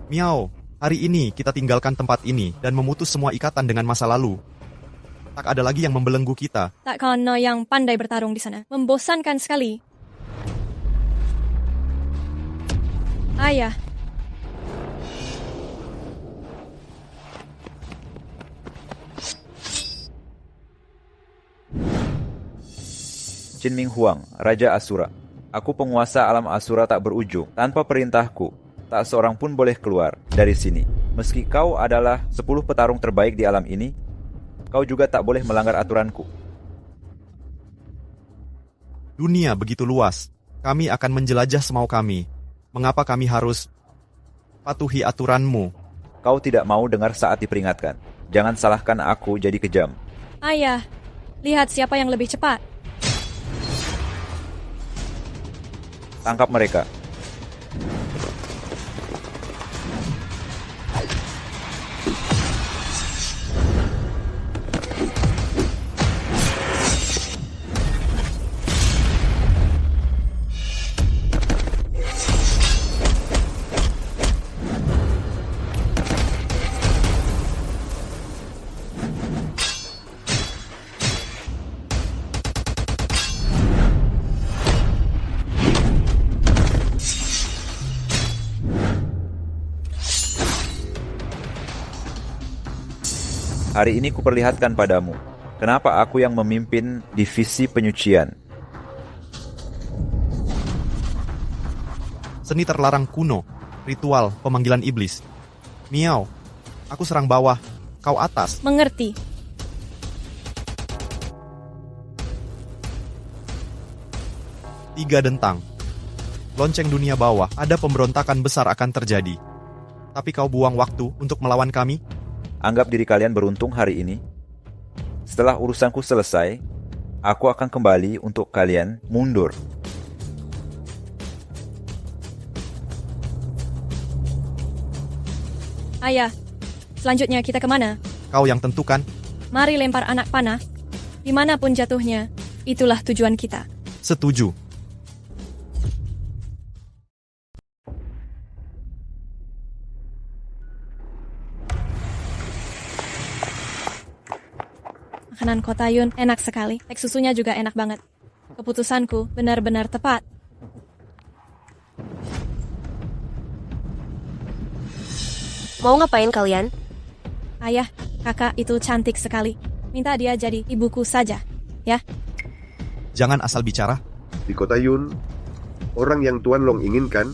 Miao, hari ini kita tinggalkan tempat ini dan memutus semua ikatan dengan masa lalu. Tak ada lagi yang membelenggu kita. Tak kena yang pandai bertarung di sana. Membosankan sekali. Ayah. Qin Ming Huang, Raja Asura. Aku penguasa alam Asura tak berujung. Tanpa perintahku, tak seorang pun boleh keluar dari sini. Meski kau adalah 10 petarung terbaik di alam ini, kau juga tak boleh melanggar aturanku. Dunia begitu luas. Kami akan menjelajah semau kami. Mengapa kami harus patuhi aturanmu? Kau tidak mau dengar saat diperingatkan. Jangan salahkan aku jadi kejam. Ayah, lihat siapa yang lebih cepat. Tangkap mereka. Hari ini kuperlihatkan padamu, kenapa aku yang memimpin divisi penyucian. Seni terlarang kuno, ritual pemanggilan iblis. Miao, aku serang bawah, kau atas. Mengerti. Tiga dentang. Lonceng dunia bawah, ada pemberontakan besar akan terjadi. Tapi kau buang waktu untuk melawan kami? Anggap diri kalian beruntung hari ini. Setelah urusanku selesai, aku akan kembali untuk kalian mundur. Ayah, selanjutnya kita kemana? Kau yang tentukan. Mari lempar anak panah. Dimanapun jatuhnya, itulah tujuan kita. Setuju. Makanan Kotayun enak sekali. Teh susunya juga enak banget. Keputusanku benar-benar tepat. Mau ngapain kalian? Ayah, kakak itu cantik sekali. Minta dia jadi ibuku saja, ya? Jangan asal bicara. Di Kotayun, orang yang Tuan Long inginkan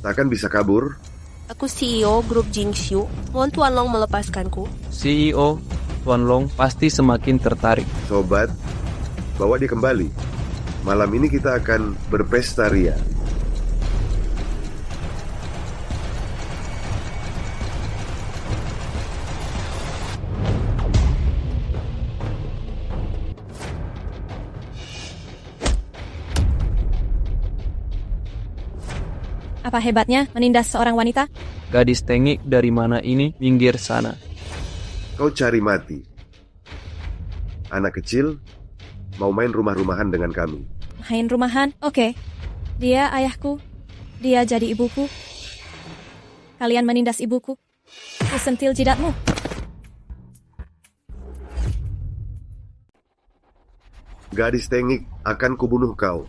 takkan bisa kabur. Aku CEO grup Jingxiu. Mohon Tuan Long melepaskanku. CEO Tuan Long pasti semakin tertarik. Sobat, bawa dia kembali. Malam ini kita akan berpesta ria. Apa hebatnya menindas seorang wanita? Gadis tengik dari mana ini? Minggir sana. Kau cari mati. Anak kecil mau main rumah-rumahan dengan kami. Main rumahan? Oke. Dia ayahku. Dia jadi ibuku. Kalian menindas ibuku. Ku sentil jidatmu. Gadis tengik akan kubunuh kau.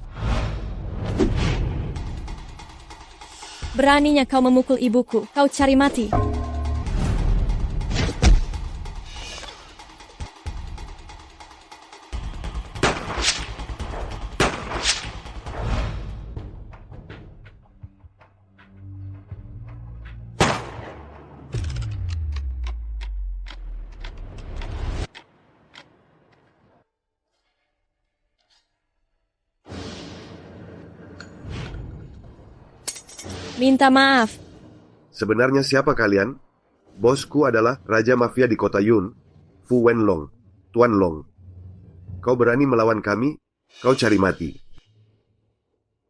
Beraninya kau memukul ibuku. Kau cari mati. Minta maaf. Sebenarnya siapa kalian? Bosku adalah Raja Mafia di Kotayun, Fu Wenlong, Tuan Long. Kau berani melawan kami, kau cari mati.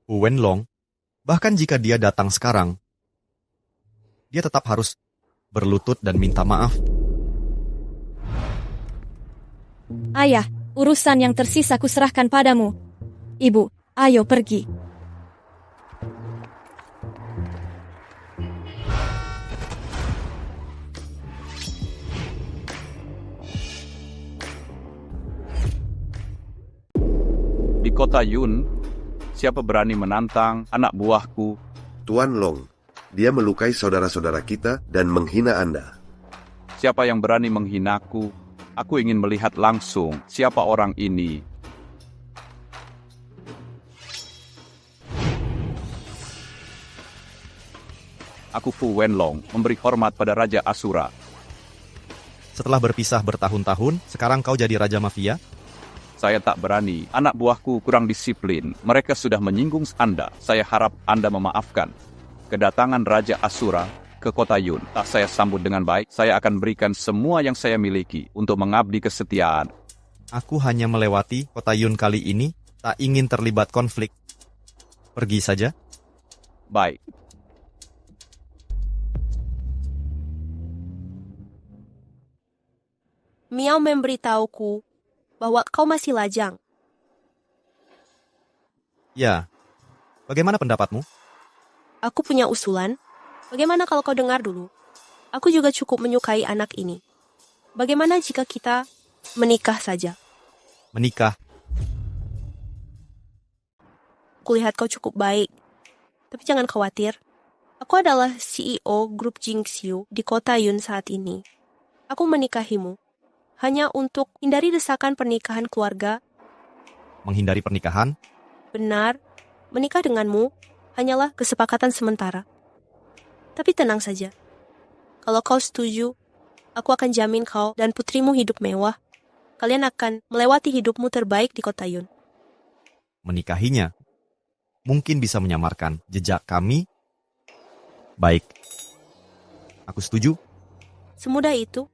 Fu Wenlong, bahkan jika dia datang sekarang, dia tetap harus berlutut dan minta maaf. Ayah, urusan yang tersisa kuserahkan padamu. Ibu, ayo pergi. kota Yun, siapa berani menantang anak buahku? Tuan Long, dia melukai saudara-saudara kita dan menghina Anda. Siapa yang berani menghinaku? Aku ingin melihat langsung siapa orang ini. Aku Fu Wenlong, memberi hormat pada Raja Asura. Setelah berpisah bertahun-tahun, sekarang kau jadi Raja Mafia? Saya tak berani. Anak buahku kurang disiplin. Mereka sudah menyinggung Anda. Saya harap Anda memaafkan. Kedatangan Raja Asura ke kota Yun tak saya sambut dengan baik. Saya akan berikan semua yang saya miliki untuk mengabdi kesetiaan. Aku hanya melewati kota Yun kali ini, tak ingin terlibat konflik. Pergi saja. Baik. Miao memberitahuku bahwa kau masih lajang. Ya, bagaimana pendapatmu? Aku punya usulan. Bagaimana kalau kau dengar dulu? Aku juga cukup menyukai anak ini. Bagaimana jika kita menikah saja? Menikah. Kulihat kau cukup baik. Tapi jangan khawatir. Aku adalah CEO grup Jingxiu di kota Yun saat ini. Aku menikahimu. Hanya untuk hindari desakan pernikahan keluarga. Menghindari pernikahan? Benar, menikah denganmu hanyalah kesepakatan sementara. Tapi tenang saja. Kalau kau setuju, aku akan jamin kau dan putrimu hidup mewah. Kalian akan melewati hidupmu terbaik di kota Yun. Menikahinya? Mungkin bisa menyamarkan jejak kami. Baik. Aku setuju. Semudah itu.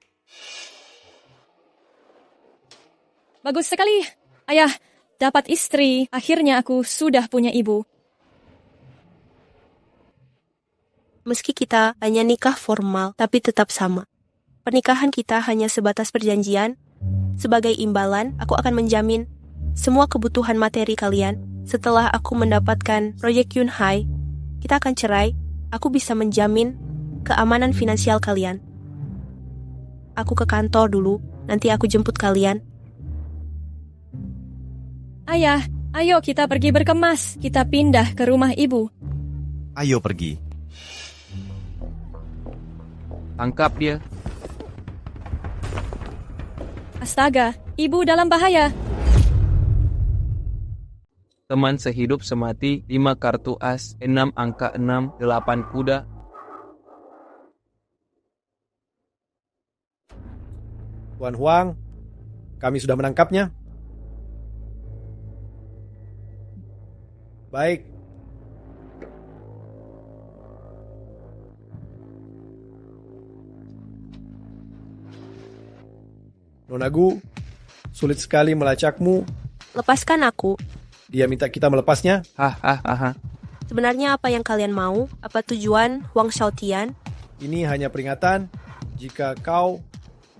Bagus sekali. Ayah, dapat istri. Akhirnya aku sudah punya ibu. Meski kita hanya nikah formal, tapi tetap sama. Pernikahan kita hanya sebatas perjanjian. Sebagai imbalan, aku akan menjamin semua kebutuhan materi kalian. Setelah aku mendapatkan proyek Yunhai, kita akan cerai. Aku bisa menjamin keamanan finansial kalian. Aku ke kantor dulu, nanti aku jemput kalian. Ayah, ayo kita pergi berkemas. Kita pindah ke rumah ibu. Ayo pergi. Tangkap dia. Astaga, ibu dalam bahaya. Teman sehidup semati, 5 kartu as, 6 angka 6, 8 kuda. Tuan Huang, kami sudah menangkapnya. Baik. Nonagu, sulit sekali melacakmu. Lepaskan aku. Dia minta kita melepasnya. Hahaha. Sebenarnya apa yang kalian mau? Apa tujuan Huang Xiaotian? Ini hanya peringatan jika kau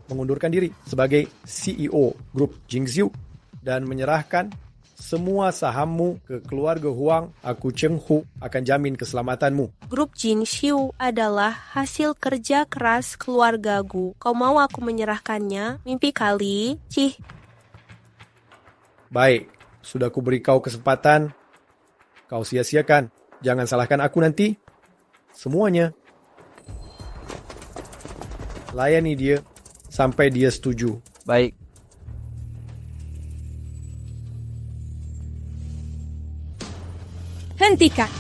mengundurkan diri sebagai CEO grup Jingxiu dan menyerahkan semua sahammu ke keluarga Huang, aku Cheng Hu akan jamin keselamatanmu. Grup Jingxiu adalah hasil kerja keras keluargaku. Kau mau aku menyerahkannya? Mimpi kali, Cih. Baik, sudah ku beri kau kesempatan. Kau sia-siakan. Jangan salahkan aku nanti. Semuanya. Layani dia sampai dia setuju. Baik. Hentikan.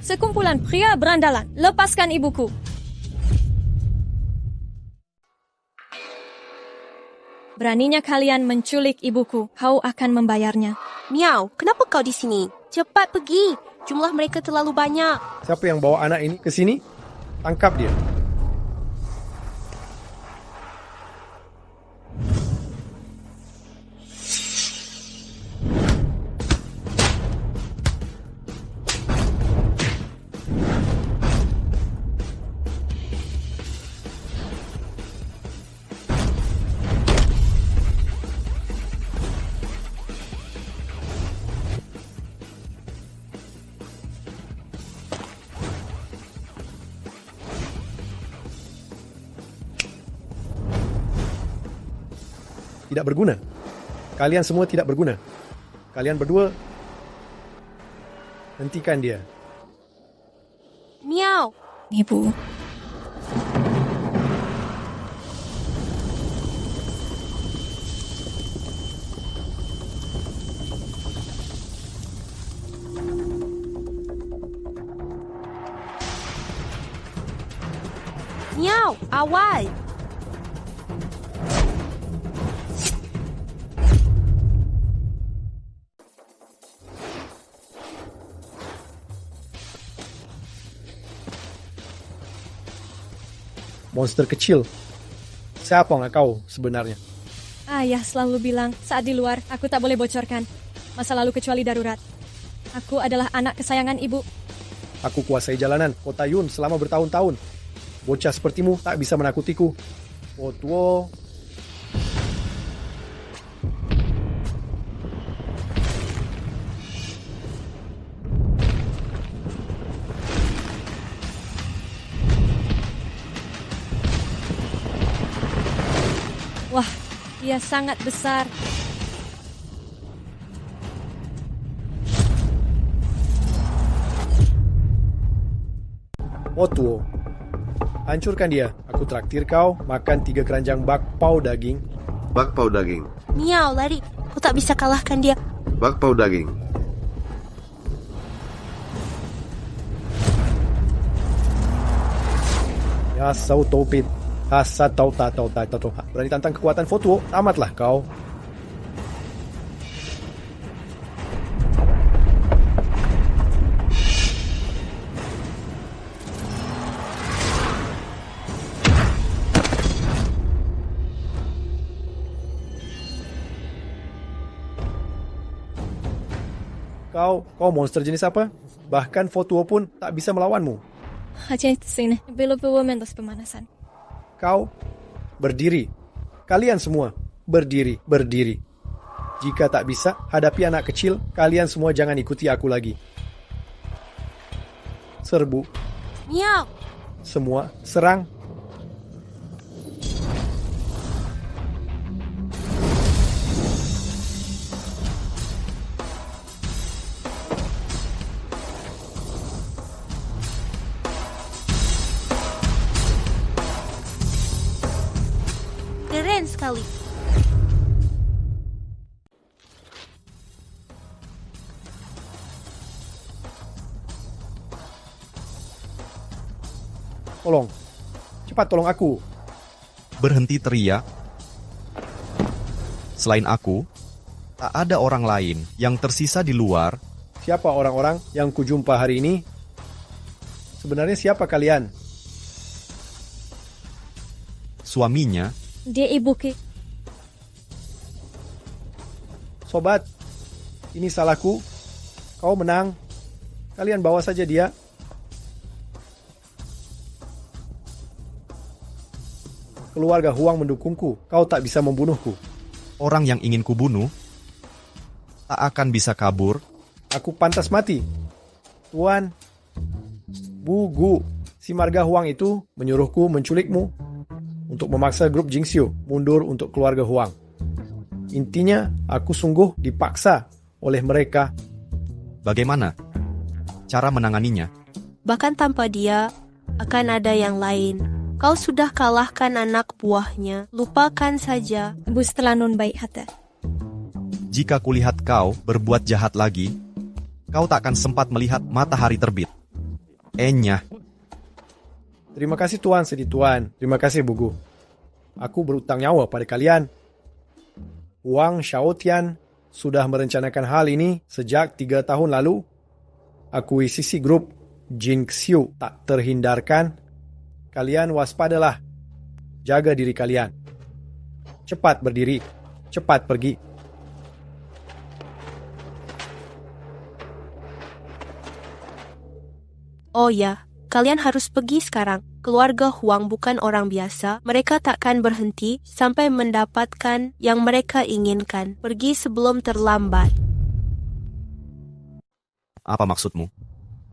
Sekumpulan pria berandalan, lepaskan ibuku. Beraninya kalian menculik ibuku, kau akan membayarnya. Miao, kenapa kau di sini? Cepat pergi. Jumlah mereka terlalu banyak. Siapa yang bawa anak ini ke sini? Tangkap dia. Tidak berguna. Kalian semua tidak berguna. Kalian berdua, hentikan dia. Miau. Ibu, Miau, awal. Monster kecil. Siapa nggak kau sebenarnya? ayah selalu bilang saat di luar aku tak boleh bocorkan masa lalu kecuali darurat. Aku adalah anak kesayangan ibu. Aku kuasai jalanan kota Yun selama bertahun-tahun. Bocah sepertimu tak bisa menakutiku. Oh tuo. Wah, dia sangat besar. Oh tuo. Hancurkan dia. Aku traktir kau makan 3 keranjang bakpao daging. Bakpao daging. Miau, lari. Kau tak bisa kalahkan dia. Bakpao daging. Ya sau topit. Hasa tau ta tau ta tau. Berani tantang kekuatan Fotuo, tamatlah kau. Kau monster jenis apa? Bahkan Fotuo pun tak bisa melawanmu. Aceh sini, belum momentos pemanasan. Kau berdiri. Kalian semua berdiri. Jika tak bisa hadapi anak kecil, kalian semua jangan ikuti aku lagi. Serbu. Miau. Semua serang. Keren sekali. Tolong. Cepat tolong aku. Berhenti teriak. Selain aku, tak ada orang lain yang tersisa di luar. Siapa orang-orang yang kujumpa hari ini? Sebenarnya siapa kalian? Suaminya, Dia ibuku. Sobat, ini salahku. Kau menang. Kalian bawa saja dia. Keluarga Huang mendukungku. Kau tak bisa membunuhku. orang yang ingin kubunuh, tak akan bisa kabur. Aku pantas mati. Tuan, Bu Gu, si marga Huang itu menyuruhku menculikmu untuk memaksa grup Jingxiu mundur untuk keluarga Huang. Intinya, aku sungguh dipaksa oleh mereka. Bagaimana cara menanganinya? Bahkan tanpa dia, akan ada yang lain. Kau sudah kalahkan anak buahnya. Lupakan saja. Ibu setelah non baik hati. Jika kulihat kau berbuat jahat lagi, kau tak akan sempat melihat matahari terbit. Enya, Terima kasih Tuan Sedi Tuan. Terima kasih Bu Gu. Aku berutang nyawa pada kalian. Huang Xiaotian sudah merencanakan hal ini sejak 3 tahun lalu. Akuisisi grup Jingxiu tak terhindarkan. Kalian waspadalah. Jaga diri kalian. Cepat berdiri. Cepat pergi. Oh ya, kalian harus pergi sekarang. Keluarga Huang bukan orang biasa. Mereka takkan berhenti sampai mendapatkan yang mereka inginkan. Pergi sebelum terlambat. apa maksudmu?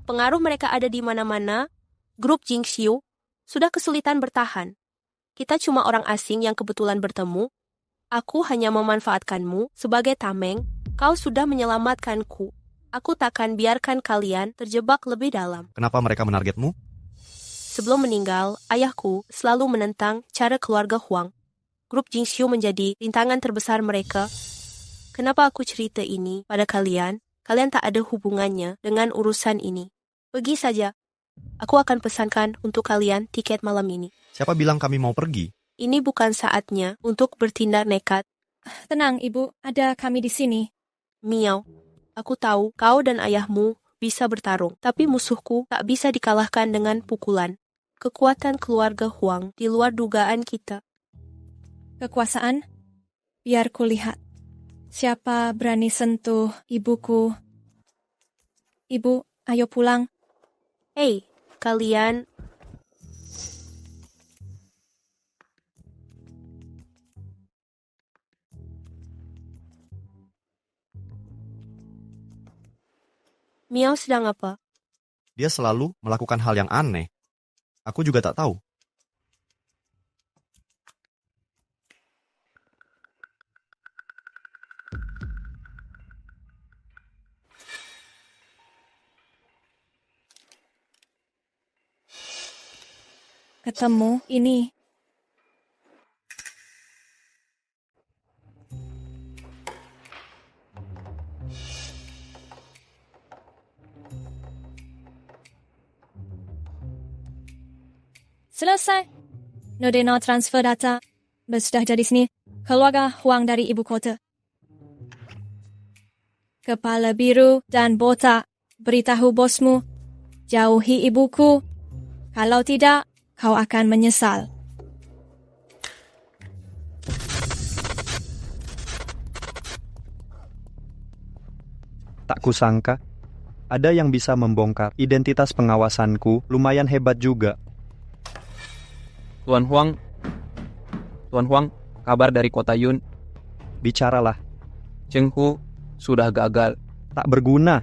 Pengaruh mereka ada di mana-mana. Grup Jingxiu sudah kesulitan bertahan. Kita cuma orang asing yang kebetulan bertemu. Aku hanya memanfaatkanmu sebagai tameng. Kau sudah menyelamatkanku. Aku takkan biarkan kalian terjebak lebih dalam. Kenapa mereka menargetmu? Sebelum meninggal, ayahku selalu menentang cara keluarga Huang. Grup Jingxiu menjadi rintangan terbesar mereka. Kenapa aku cerita ini pada kalian? Kalian tak ada hubungannya dengan urusan ini. Pergi saja. Aku akan pesankan untuk kalian tiket malam ini. Siapa bilang kami mau pergi? Ini bukan saatnya untuk bertindak nekat. Tenang, Ibu. Ada kami di sini. Miao, aku tahu kau dan ayahmu bisa bertarung, tapi musuhku tak bisa dikalahkan dengan pukulan. Kekuatan keluarga Huang di luar dugaan kita. Kekuasaan? Biar kulihat. Siapa berani sentuh ibuku? Ibu, ayo pulang. Hei, kalian... Miao sedang apa? Dia selalu melakukan hal yang aneh. Aku juga tak tahu. Ketemu ini. Selesai. Nodeno transfer data. Sudah jadi sini. Keluarga Huang dari ibu kota. Kepala biru dan botak. Beritahu bosmu. Jauhi ibuku. Kalau tidak, kau akan menyesal. Tak kusangka, ada yang bisa membongkar identitas pengawasanku lumayan hebat juga. Tuan Huang, kabar dari kota Yun. Bicaralah, Cheng Hu sudah gagal. tak berguna.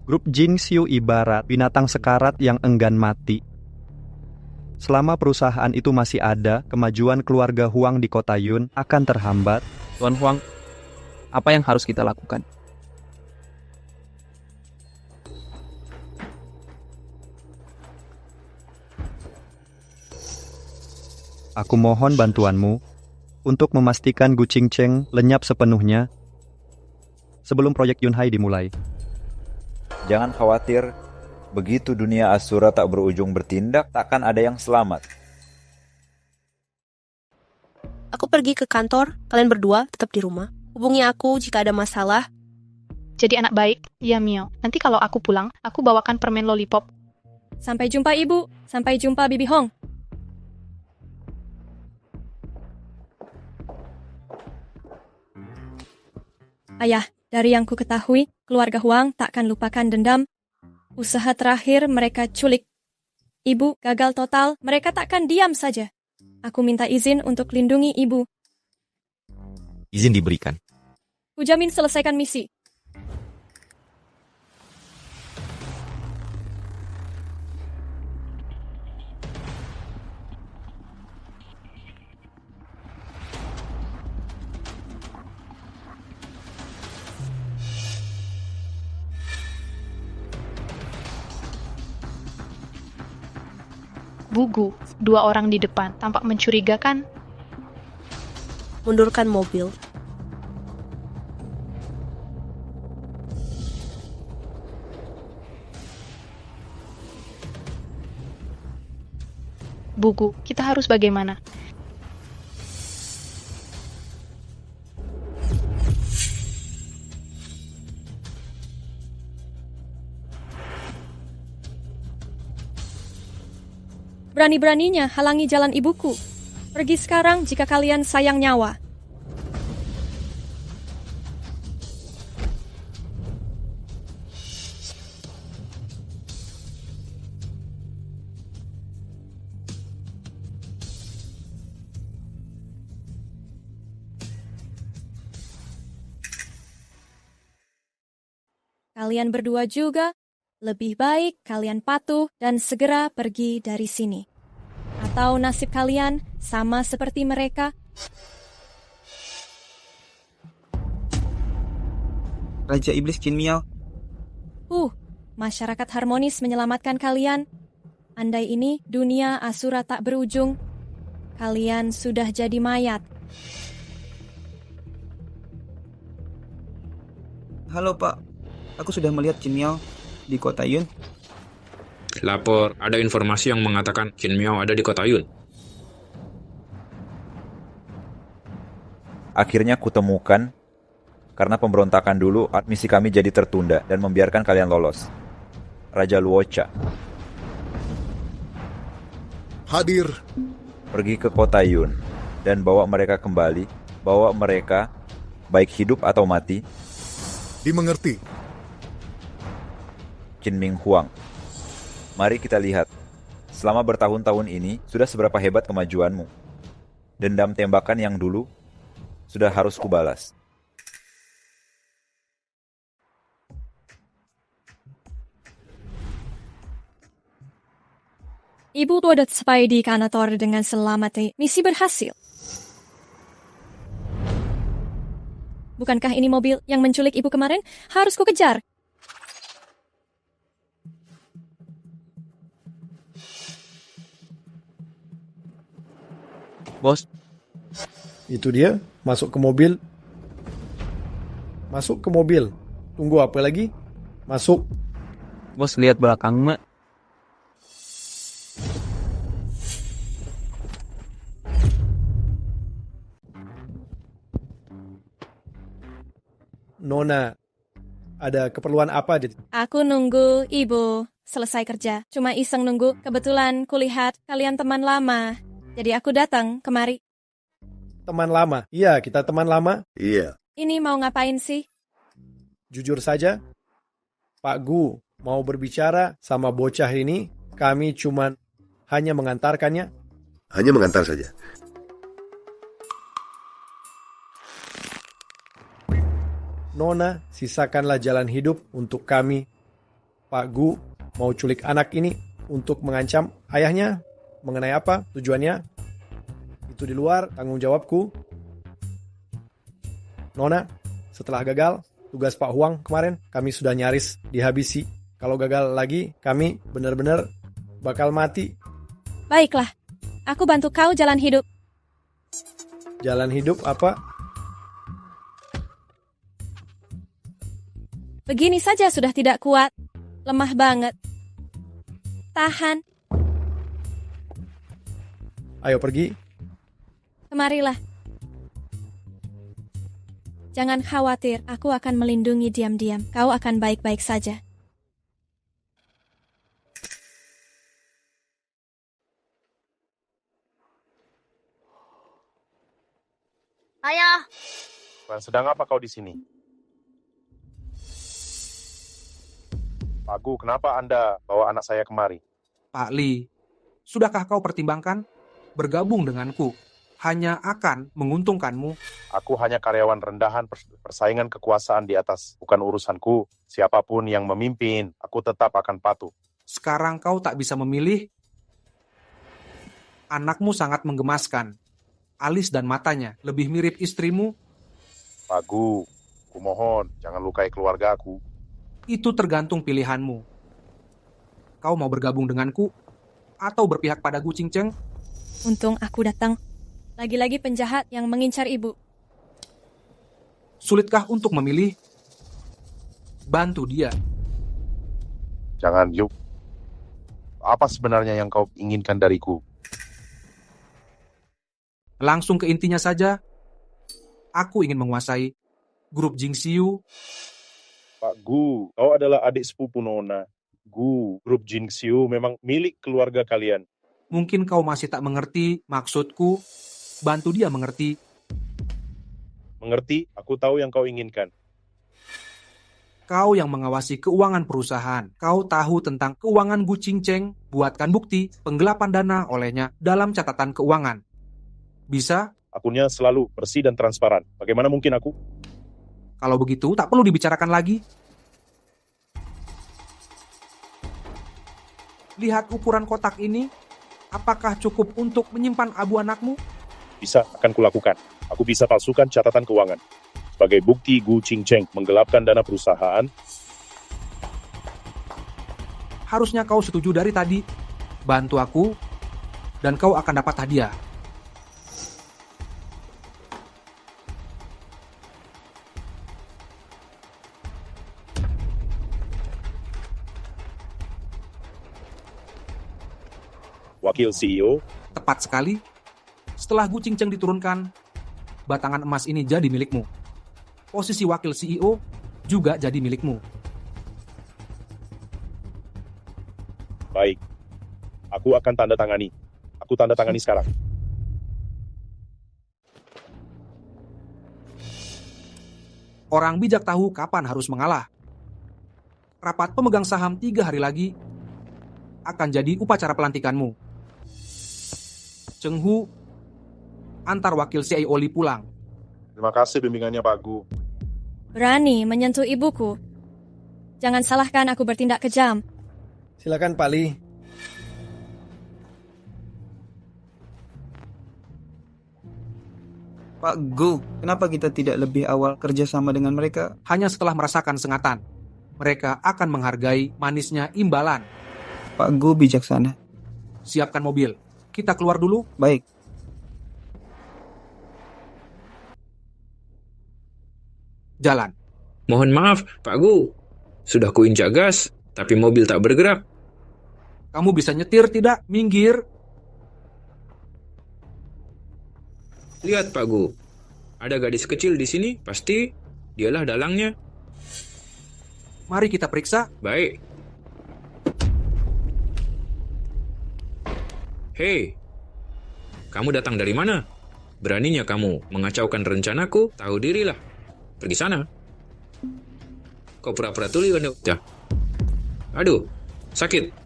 Grup Jingxiu ibarat binatang sekarat yang enggan mati. Selama perusahaan itu masih ada, kemajuan keluarga Huang di kota Yun akan terhambat. Tuan Huang, apa yang harus kita lakukan? Aku mohon bantuanmu untuk memastikan Gu Qingcheng lenyap sepenuhnya sebelum proyek Yunhai dimulai. Jangan khawatir, begitu dunia Asura tak berujung bertindak, takkan ada yang selamat. Aku pergi ke kantor, kalian berdua tetap di rumah. Hubungi aku jika ada masalah. Jadi anak baik, ya Mio. Nanti kalau aku pulang, aku bawakan permen lollipop. Sampai jumpa Ibu. Sampai jumpa Bibi Hong. Ayah, dari yang ku ketahui, keluarga Huang takkan lupakan dendam. Usaha terakhir mereka culik. Ibu gagal total, mereka takkan diam saja. Aku minta izin untuk lindungi ibu. Izin diberikan. Kujamin selesaikan misi. Bugu, 2 orang di depan, tampak mencurigakan. Mundurkan mobil. Bugu, kita harus bagaimana? Berani-beraninya halangi jalan ibuku. Pergi sekarang jika kalian sayang nyawa. Kalian berdua juga, lebih baik kalian patuh dan segera pergi dari sini. Atau nasib kalian sama seperti mereka? Raja Iblis Jin Miao. Masyarakat harmonis menyelamatkan kalian. Andai ini dunia Asura tak berujung, kalian sudah jadi mayat. Halo Pak, aku sudah melihat Jin Miao di kota Yun. Lapor, ada informasi yang mengatakan Jin Miao ada di kota Yun. Akhirnya kutemukan, karena pemberontakan dulu, misi kami jadi tertunda dan membiarkan kalian lolos. Raja Luocha. Hadir. Pergi ke kota Yun dan bawa mereka kembali, bawa mereka baik hidup atau mati. Dimengerti. Jin Ming Huang. Mari kita lihat, selama bertahun-tahun ini, sudah seberapa hebat kemajuanmu. Dendam tembakan yang dulu, sudah harus kubalas. Ibu tuadat sampai di kantor dengan selamat. Misi berhasil. Bukankah ini mobil yang menculik ibu kemarin? Harus ku kejar. Bos, Itu dia, masuk ke mobil. Masuk ke mobil. Tunggu apa lagi? Masuk. bos lihat belakang mak. Nona, ada keperluan apa? Aku nunggu ibu selesai kerja. Cuma iseng nunggu. Kebetulan kulihat kalian teman lama. Jadi aku datang kemari. Teman lama? Iya, kita teman lama. Iya. Ini mau ngapain sih? Jujur saja, Pak Gu mau berbicara sama bocah ini. Kami cuma hanya mengantarkannya. Hanya mengantar saja. Nona, sisakanlah jalan hidup untuk kami. Pak Gu mau culik anak ini untuk mengancam ayahnya. Mengenai apa tujuannya? Itu di luar tanggung jawabku. Nona, setelah gagal tugas Pak Huang kemarin, kami sudah nyaris dihabisi. Kalau gagal lagi, kami benar-benar bakal mati. Baiklah, aku bantu kau jalan hidup. Jalan hidup apa? Begini saja sudah tidak kuat. Lemah banget. Tahan. Ayo pergi. Kemarilah. Jangan khawatir, aku akan melindungi diam-diam. Kau akan baik-baik saja. Ayah. Sedang apa kau di sini? Pak Gu, kenapa Anda bawa anak saya kemari? Pak Li, sudahkah kau pertimbangkan bergabung denganku? Hanya akan menguntungkanmu. Aku hanya karyawan rendahan, persaingan kekuasaan di atas. Bukan urusanku. Siapapun yang memimpin, aku tetap akan patuh. Sekarang kau tak bisa memilih. Anakmu sangat menggemaskan. Alis dan matanya lebih mirip istrimu. Pak Gu, kumohon, jangan lukai keluarga aku. Itu tergantung pilihanmu. Kau mau bergabung denganku atau berpihak pada Gu Qingcheng? Untung aku datang. Lagi-lagi penjahat yang mengincar ibu. Sulitkah untuk memilih? Bantu dia. Jangan, Yuk. Apa sebenarnya yang kau inginkan dariku? Langsung ke intinya saja. Aku ingin menguasai grup Jingxiu. Pak Gu, kau adalah adik sepupu Nona. Gu, grup Jingxiu memang milik keluarga kalian. Mungkin kau masih tak mengerti maksudku. Bantu dia mengerti. Mengerti, aku tahu yang kau inginkan. Kau yang mengawasi keuangan perusahaan. Kau tahu tentang keuangan Gu Qingcheng. Buatkan bukti penggelapan dana olehnya dalam catatan keuangan. Bisa? Akunnya selalu bersih dan transparan. Bagaimana mungkin aku? Kalau begitu, tak perlu dibicarakan lagi. Lihat ukuran kotak ini. Apakah cukup untuk menyimpan abu anakmu? Bisa, akan kulakukan. Aku bisa palsukan catatan keuangan. Sebagai bukti Gu Qingcheng menggelapkan dana perusahaan, Harusnya kau setuju dari tadi. Bantu aku, dan kau akan dapat hadiah. Wakil CEO, Tepat sekali. Setelah Gu Qingcheng diturunkan, batangan emas ini jadi milikmu. Posisi wakil CEO juga jadi milikmu. baik. Aku akan tanda tangani. Aku tanda tangani sekarang. Orang bijak tahu kapan harus mengalah. Rapat pemegang saham 3 hari lagi akan jadi upacara pelantikanmu. Cheng Hu, antar wakil CIO Li pulang. Terima kasih bimbingannya Pak Gu. Berani menyentuh ibuku. Jangan salahkan aku bertindak kejam. Silakan Pak Li. Pak Gu, kenapa kita tidak lebih awal kerjasama dengan mereka? Hanya setelah merasakan sengatan, mereka akan menghargai manisnya imbalan. Pak Gu bijaksana. Siapkan mobil. Kita keluar dulu. Baik. Jalan. Mohon maaf, Pak Gu. Sudah kuinjak gas, tapi mobil tak bergerak. Kamu bisa nyetir tidak? Minggir. Lihat, Pak Gu. Ada gadis kecil di sini, pasti dialah dalangnya. Mari kita periksa. Baik. Hei, kamu datang dari mana? Beraninya kamu mengacaukan rencanaku? Tahu dirilah. Pergi sana. Kau pura-pura tuli, ya. Aduh, sakit.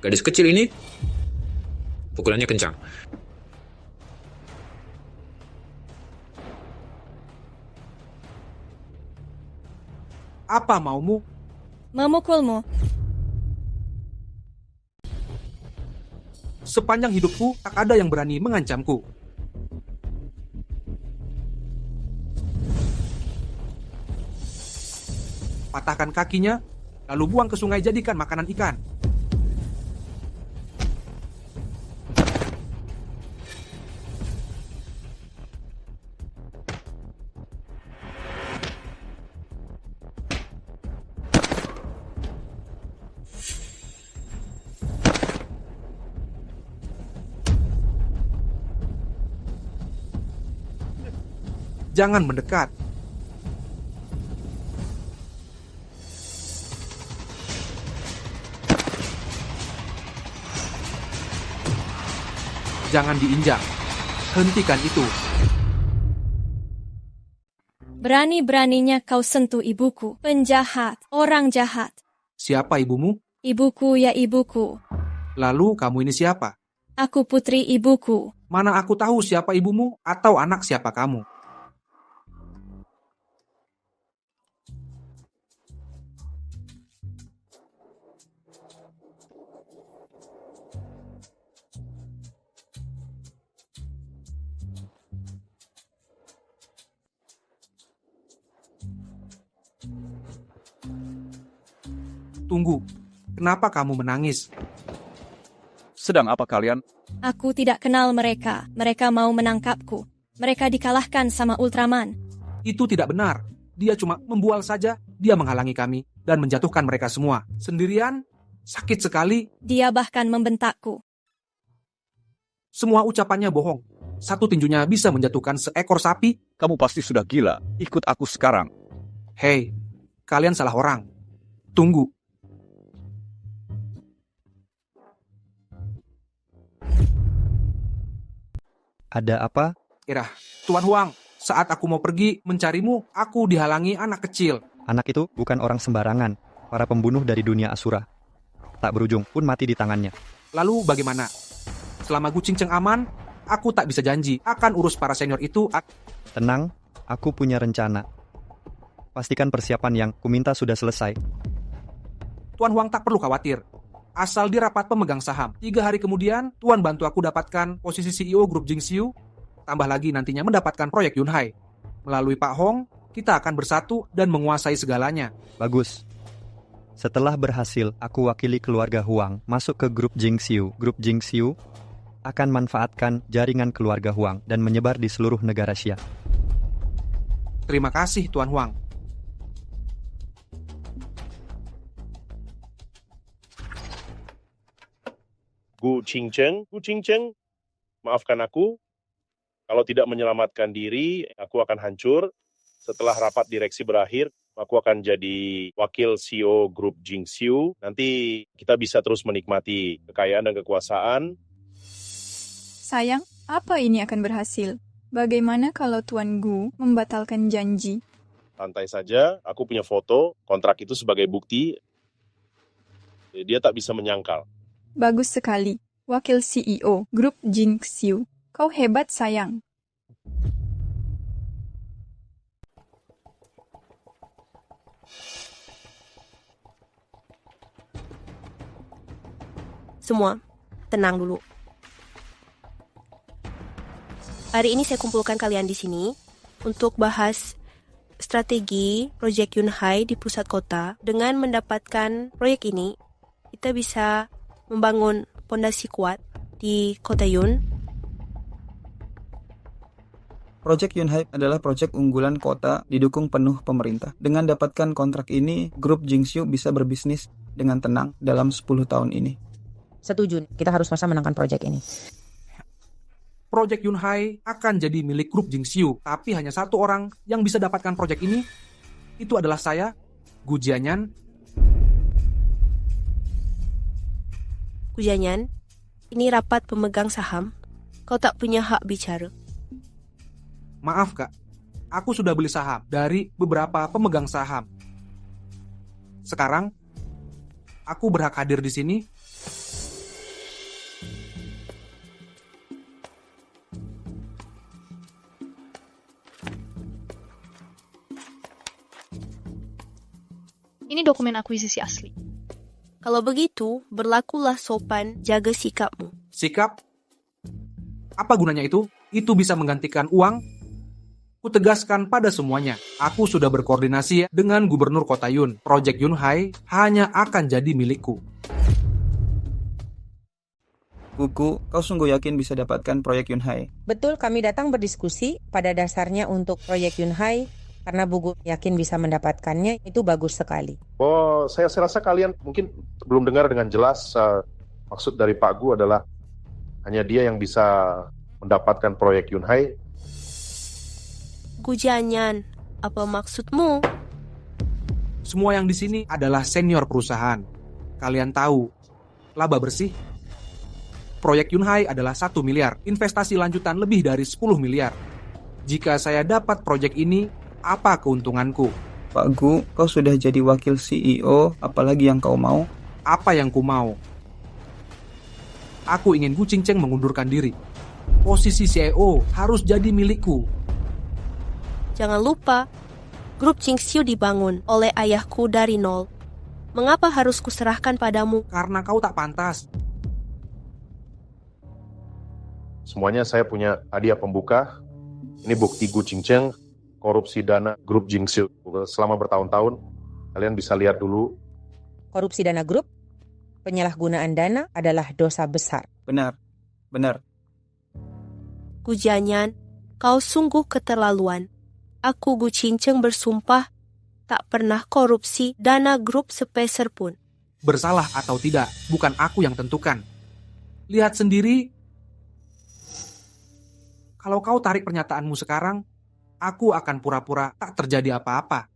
Gadis kecil ini pukulannya kencang. Apa maumu? Memukulmu. Sepanjang hidupku, tak ada yang berani mengancamku. Patahkan kakinya, lalu buang ke sungai jadikan makanan ikan. Jangan mendekat. Jangan diinjak. Hentikan itu. Berani-beraninya kau sentuh ibuku. Penjahat, orang jahat. Siapa ibumu? Ibuku ya ibuku. Lalu kamu ini siapa? Aku putri ibuku. Mana aku tahu siapa ibumu atau anak siapa kamu? Tunggu, kenapa kamu menangis? Sedang apa kalian? Aku tidak kenal mereka. Mereka mau menangkapku. Mereka dikalahkan sama Ultraman. Itu tidak benar. Dia cuma membual saja. Dia menghalangi kami dan menjatuhkan mereka semua. Sendirian, sakit sekali. Dia bahkan membentakku. Semua ucapannya bohong. Satu tinjunya bisa menjatuhkan seekor sapi. Kamu pasti sudah gila. Ikut aku sekarang. Hei, kalian salah orang. Tunggu. Ada apa? Irah, Tuan Huang, saat aku mau pergi mencarimu, aku dihalangi anak kecil. Anak itu bukan orang sembarangan. Para pembunuh dari dunia Asura. Tak berujung pun mati di tangannya. Lalu bagaimana? Selama Gu Qingcheng aman, aku tak bisa janji akan urus para senior itu. Tenang, aku punya rencana. Pastikan persiapan yang kuminta sudah selesai. Tuan Huang tak perlu khawatir. asal di rapat pemegang saham. 3 hari kemudian, Tuan bantu aku dapatkan posisi CEO grup Jingxiu, tambah lagi nantinya mendapatkan proyek Yunhai. Melalui Pak Hong, kita akan bersatu dan menguasai segalanya. Bagus. Setelah berhasil, aku wakili keluarga Huang masuk ke grup Jingxiu. Grup Jingxiu akan manfaatkan jaringan keluarga Huang dan menyebar di seluruh negara Xia. Terima kasih, Tuan Huang. Gu Qingcheng, maafkan aku. Kalau tidak menyelamatkan diri, aku akan hancur. Setelah rapat direksi berakhir, aku akan jadi wakil CEO grup Jingxiu. Nanti kita bisa terus menikmati kekayaan dan kekuasaan. Sayang, apa ini akan berhasil? Bagaimana kalau Tuan Gu membatalkan janji? Santai saja, aku punya foto, kontrak itu sebagai bukti. Dia tak bisa menyangkal. Bagus sekali. Wakil CEO grup Jingxiu. Kau hebat, sayang. Semua, tenang dulu. Hari ini saya kumpulkan kalian di sini untuk bahas strategi proyek Yunhai di pusat kota. Dengan mendapatkan proyek ini, kita bisa membangun pondasi kuat di kota Yun. Proyek Yunhai adalah proyek unggulan kota didukung penuh pemerintah. Dengan dapatkan kontrak ini, grup Jingxiu bisa berbisnis dengan tenang dalam 10 tahun ini. Setuju, kita harus masa menangkan proyek ini. Proyek Yunhai akan jadi milik grup Jingxiu, tapi hanya satu orang yang bisa dapatkan proyek ini. Itu adalah saya, Gu Jianyan. Gu Jianyan, ini rapat pemegang saham. Kau tak punya hak bicara. Maaf, Kak. Aku sudah beli saham dari beberapa pemegang saham. Sekarang, aku berhak hadir di sini. Ini dokumen akuisisi asli. Kalau begitu, berlakulah sopan, jaga sikapmu. Sikap? Apa gunanya itu? Itu bisa menggantikan uang? Kutegaskan pada semuanya, aku sudah berkoordinasi dengan Gubernur Kota Yun. Proyek Yunhai hanya akan jadi milikku. Buku, kau sungguh yakin bisa dapatkan proyek Yunhai? Betul, kami datang berdiskusi pada dasarnya untuk proyek Yunhai. Karena Buku yakin bisa mendapatkannya, itu bagus sekali. Oh, saya rasa kalian mungkin belum dengar dengan jelas maksud dari Pak Gu adalah hanya dia yang bisa mendapatkan proyek Yunhai. Gu Jianyan, apa maksudmu? Semua yang di sini adalah senior perusahaan. Kalian tahu, laba bersih. Proyek Yunhai adalah 1 miliar, investasi lanjutan lebih dari 10 miliar. Jika saya dapat proyek ini, apa keuntunganku? Pak Gu, kau sudah jadi wakil CEO, apalagi yang kau mau? Apa yang ku mau? Aku ingin Gu Qingcheng mengundurkan diri. Posisi CEO harus jadi milikku. Jangan lupa, grup Jingxiu dibangun oleh ayahku dari nol. Mengapa harus kuserahkan padamu? Karena kau tak pantas. Semuanya saya punya hadiah pembuka. Ini bukti Gu Qingcheng korupsi dana grup Jingxiu selama bertahun-tahun. Kalian bisa lihat dulu. Korupsi dana grup, penyalahgunaan dana adalah dosa besar. Benar. Gu Jianyan, kau sungguh keterlaluan. Aku Gu Qingcheng bersumpah tak pernah korupsi dana grup sepeser pun. Bersalah atau tidak, bukan aku yang tentukan. Lihat sendiri. Kalau kau tarik pernyataanmu sekarang, aku akan pura-pura tak terjadi apa-apa.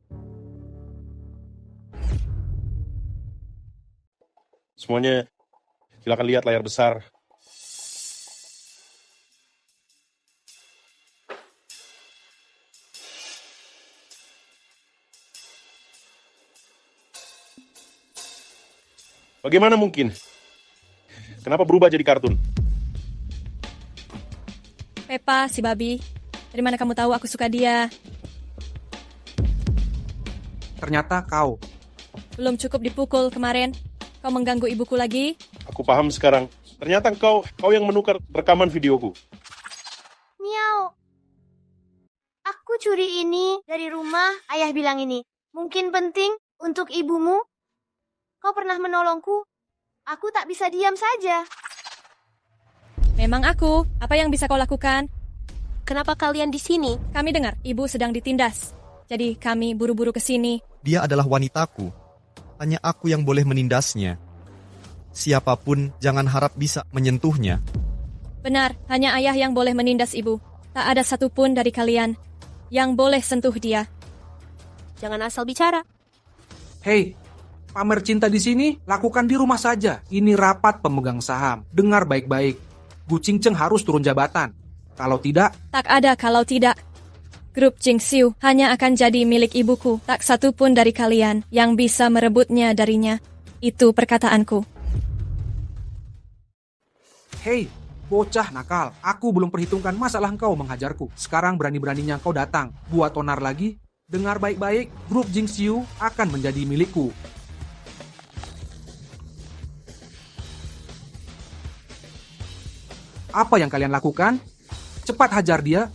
Semuanya, silakan lihat layar besar. Bagaimana mungkin? Kenapa berubah jadi kartun? Peppa, si babi. Dari mana kamu tahu aku suka dia? Ternyata kau. Belum cukup dipukul kemarin. Kau mengganggu ibuku lagi? Aku paham sekarang. Ternyata kau yang menukar rekaman videoku. Miau. Aku curi ini dari rumah. Ayah bilang ini mungkin penting untuk ibumu. Kau pernah menolongku. Aku tak bisa diam saja. Memang aku. Apa yang bisa kau lakukan? Kenapa kalian di sini? Kami dengar ibu sedang ditindas. Jadi kami buru-buru ke sini. Dia adalah wanitaku. Hanya aku yang boleh menindasnya. Siapapun jangan harap bisa menyentuhnya. Benar, hanya ayah yang boleh menindas ibu. Tak ada satupun dari kalian yang boleh sentuh dia. Jangan asal bicara. Hei, pamer cinta di sini lakukan di rumah saja. Ini rapat pemegang saham. Dengar baik-baik. Gu Qingcheng harus turun jabatan. Kalau tidak... Tak ada kalau tidak. Grup Jingxiu hanya akan jadi milik ibuku. Tak satupun dari kalian yang bisa merebutnya darinya. Itu perkataanku. Hei, bocah nakal. Aku belum perhitungkan masalah engkau menghajarku. Sekarang berani-beraninya engkau datang. Buat onar lagi. Dengar baik-baik, grup Jingxiu akan menjadi milikku. Apa yang kalian lakukan? Cepat hajar dia.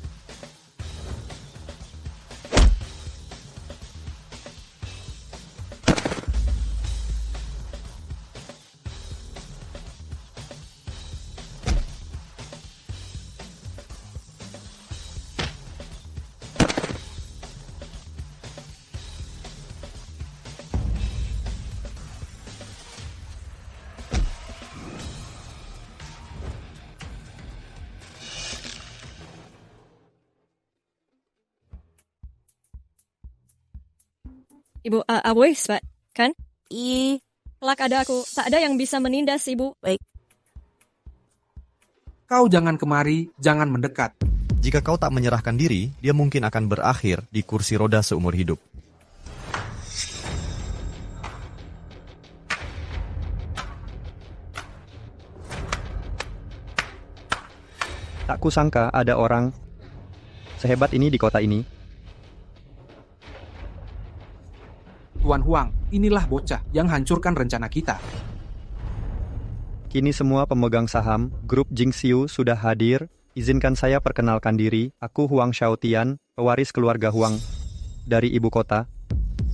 Ibu, Aboy, kan? Kelak ada aku. Tak ada yang bisa menindas ibu. Baik. Kau jangan kemari, jangan mendekat. Jika kau tak menyerahkan diri, dia mungkin akan berakhir di kursi roda seumur hidup. Tak kusangka ada orang sehebat ini di kota ini. Tuan Huang, inilah bocah yang hancurkan rencana kita. Kini semua pemegang saham grup Jingxiu sudah hadir. Izinkan saya perkenalkan diri. Aku Huang Xiaotian, pewaris keluarga Huang dari ibu kota.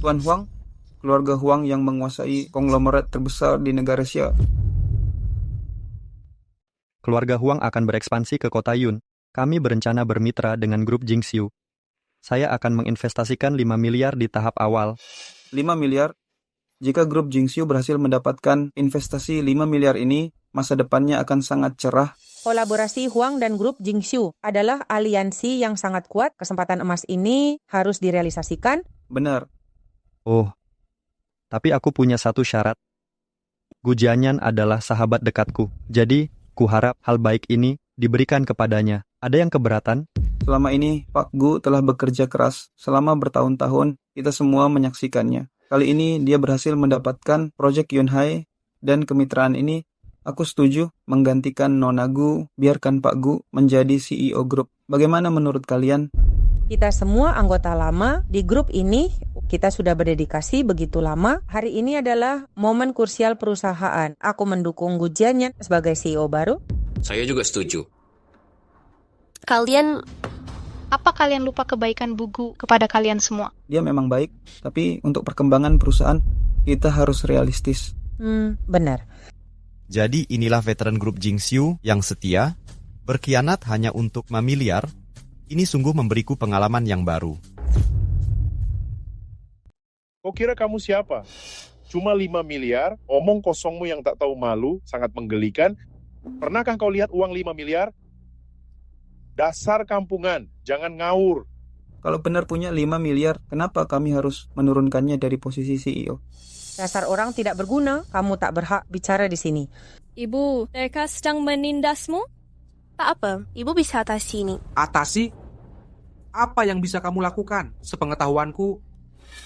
Tuan Huang, keluarga Huang yang menguasai konglomerat terbesar di negara Xia. Keluarga Huang akan berekspansi ke kota Yun. Kami berencana bermitra dengan grup Jingxiu. Saya akan menginvestasikan 5 miliar di tahap awal. 5 miliar? Jika grup Jingxiu berhasil mendapatkan investasi 5 miliar ini, masa depannya akan sangat cerah. Kolaborasi Huang dan grup Jingxiu adalah aliansi yang sangat kuat. Kesempatan emas ini harus direalisasikan. Benar. Oh, tapi aku punya satu syarat. Gu Jianyan adalah sahabat dekatku. Jadi, kuharap hal baik ini diberikan kepadanya. Ada yang keberatan? Selama ini, Pak Gu telah bekerja keras. Selama bertahun-tahun, kita semua menyaksikannya. Kali ini, dia berhasil mendapatkan proyek Yunhai, dan kemitraan ini, aku setuju menggantikan Nona Gu, biarkan Pak Gu menjadi CEO grup. Bagaimana menurut kalian? Kita semua anggota lama di grup ini, kita sudah berdedikasi begitu lama. Hari ini adalah momen krusial perusahaan. Aku mendukung Gu Jianyan sebagai CEO baru. Saya juga setuju. Apa kalian lupa kebaikan Bugu kepada kalian semua? Dia memang baik, tapi untuk perkembangan perusahaan, kita harus realistis. Benar. Jadi inilah veteran grup Jingxiu yang setia, berkhianat hanya untuk 5 miliar. Ini sungguh memberiku pengalaman yang baru. Kau kira kamu siapa? Cuma 5 miliar, omong kosongmu yang tak tahu malu, sangat menggelikan. Pernahkah kau lihat uang 5 miliar? Dasar kampungan, jangan ngawur. Kalau benar punya 5 miliar, kenapa kami harus menurunkannya dari posisi CEO? Dasar orang tidak berguna, kamu tak berhak bicara di sini. Ibu, mereka sedang menindasmu? Tak apa, ibu bisa atasi ini. Atasi? Apa yang bisa kamu lakukan? Sepengetahuanku,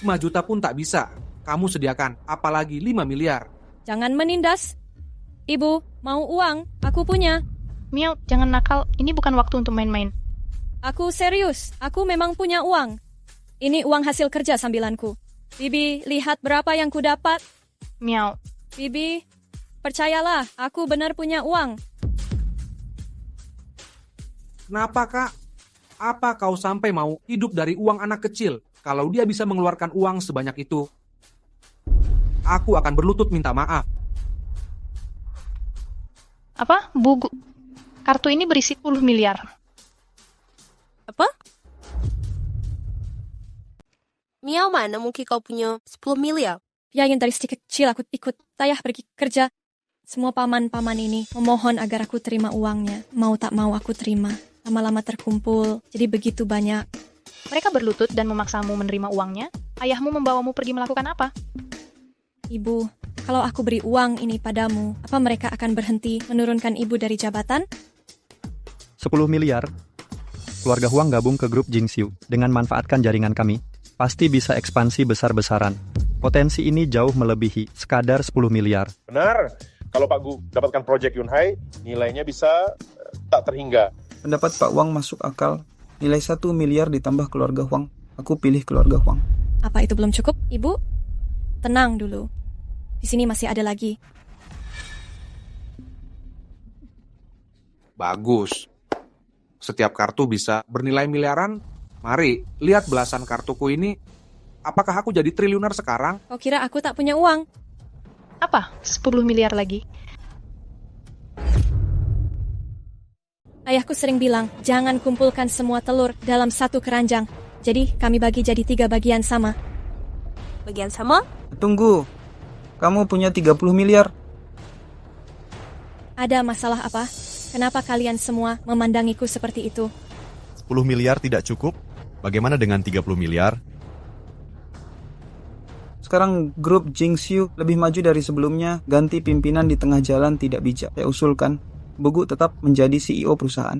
5 juta pun tak bisa. Kamu sediakan, apalagi 5 miliar. Jangan menindas. Ibu, mau uang? Aku punya. Miao, jangan nakal. Ini bukan waktu untuk main-main. Aku serius. Aku memang punya uang. Ini uang hasil kerja sambilanku. Bibi, lihat berapa yang ku dapat. Miao, Bibi, percayalah, aku benar punya uang. Kenapa, Kak? Apa kau sampai mau hidup dari uang anak kecil kalau dia bisa mengeluarkan uang sebanyak itu? Aku akan berlutut minta maaf. Apa? Bu, kartu ini berisi 10 miliar. Apa? Miao, mana mungkin kau punya 10 miliar? Ya, yang dari sejak kecil aku ikut ayah pergi kerja. Semua paman-paman ini memohon agar aku terima uangnya. Mau tak mau aku terima. Lama-lama terkumpul, jadi begitu banyak. Mereka berlutut dan memaksamu menerima uangnya? Ayahmu membawamu pergi melakukan apa? Ibu, kalau aku beri uang ini padamu, apa mereka akan berhenti menurunkan ibu dari jabatan? 10 miliar. Keluarga Huang gabung ke grup Jingxiu. Dengan manfaatkan jaringan kami, pasti bisa ekspansi besar-besaran. Potensi ini jauh melebihi sekadar 10 miliar. Benar, kalau Pak Gu dapatkan proyek Yunhai, nilainya bisa tak terhingga. Pendapat Pak Wang masuk akal. Nilai 1 miliar ditambah keluarga Huang. Aku pilih keluarga Huang. Apa itu belum cukup, Ibu? Tenang dulu. Di sini masih ada lagi. Bagus. Setiap kartu bisa bernilai miliaran. Mari, lihat belasan kartuku ini. Apakah aku jadi triliuner sekarang? Kau kira aku tak punya uang? Apa? 10 miliar lagi. Ayahku sering bilang, jangan kumpulkan semua telur dalam satu keranjang. Jadi, kami bagi jadi 3 bagian sama. Bagian sama? Tunggu. Kamu punya 30 miliar. Ada masalah apa? Kenapa kalian semua memandangiku seperti itu? 10 miliar tidak cukup? Bagaimana dengan 30 miliar? Sekarang grup Jingxiu lebih maju dari sebelumnya. Ganti pimpinan di tengah jalan tidak bijak. Saya usulkan Bogu tetap menjadi CEO perusahaan.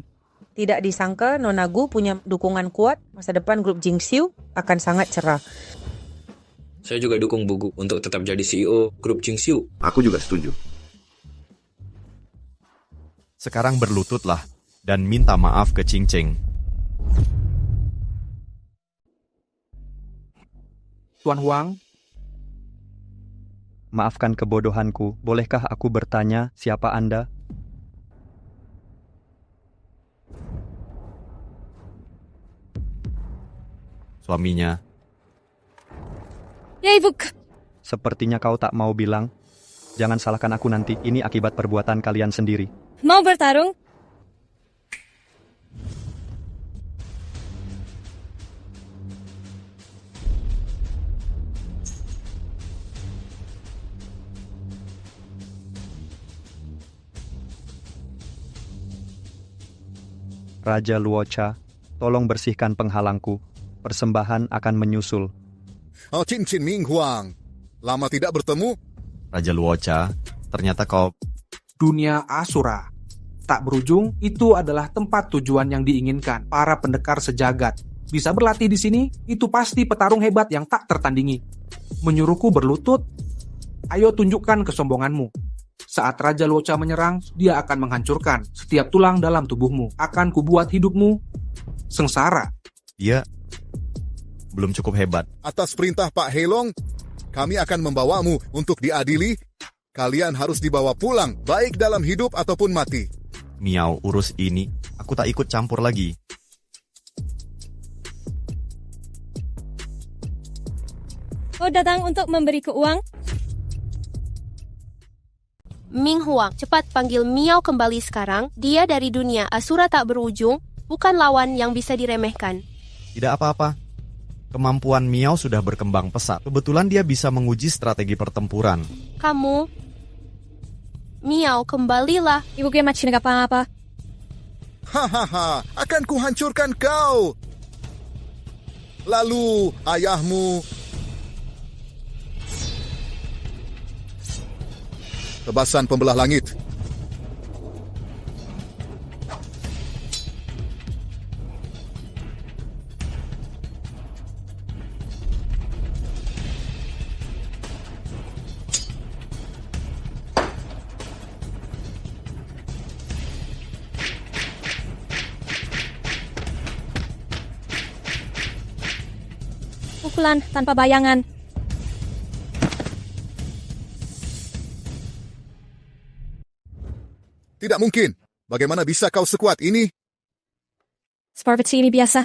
Tidak disangka Nona Gu punya dukungan kuat, masa depan grup Jingxiu akan sangat cerah. Saya juga dukung Bugu untuk tetap jadi CEO grup Jingxiu. Aku juga setuju. Sekarang berlututlah dan minta maaf ke Ching Cheng. Tuan Huang, maafkan kebodohanku. Bolehkah aku bertanya siapa Anda? Suaminya. Ya, Ibu. Sepertinya kau tak mau bilang. Jangan salahkan aku nanti. Ini akibat perbuatan kalian sendiri. Mau bertarung? Raja Luocha, tolong bersihkan penghalangku. Persembahan akan menyusul. Chin Ming Huang, lama tidak bertemu. Raja Luocha, ternyata kau... Dunia Asura. Tak berujung, itu adalah tempat tujuan yang diinginkan para pendekar sejagat. Bisa berlatih di sini, itu pasti petarung hebat yang tak tertandingi. Menyuruhku berlutut? Ayo tunjukkan kesombonganmu. Saat Raja Luocha menyerang, dia akan menghancurkan setiap tulang dalam tubuhmu. Akan kubuat hidupmu sengsara. Dia belum cukup hebat. Atas perintah Pak Heilong, kami akan membawamu untuk diadili. Kalian harus dibawa pulang, baik dalam hidup ataupun mati. Miao, urus ini. Aku tak ikut campur lagi. Kau datang untuk memberiku uang? Ming Huang, cepat panggil Miao kembali sekarang. Dia dari dunia Asura tak berujung, bukan lawan yang bisa diremehkan. Tidak apa-apa. Kemampuan Miao sudah berkembang pesat. Kebetulan dia bisa menguji strategi pertempuran. Kamu... Miao, kembalilah. Ibu Kiamat Cina apa-apa. Hahaha, akan kuhancurkan kau. Lalu ayahmu... Tebasan pembelah langit. Pukulan tanpa bayangan. Tidak mungkin. Bagaimana bisa kau sekuat ini? Seperti ini biasa.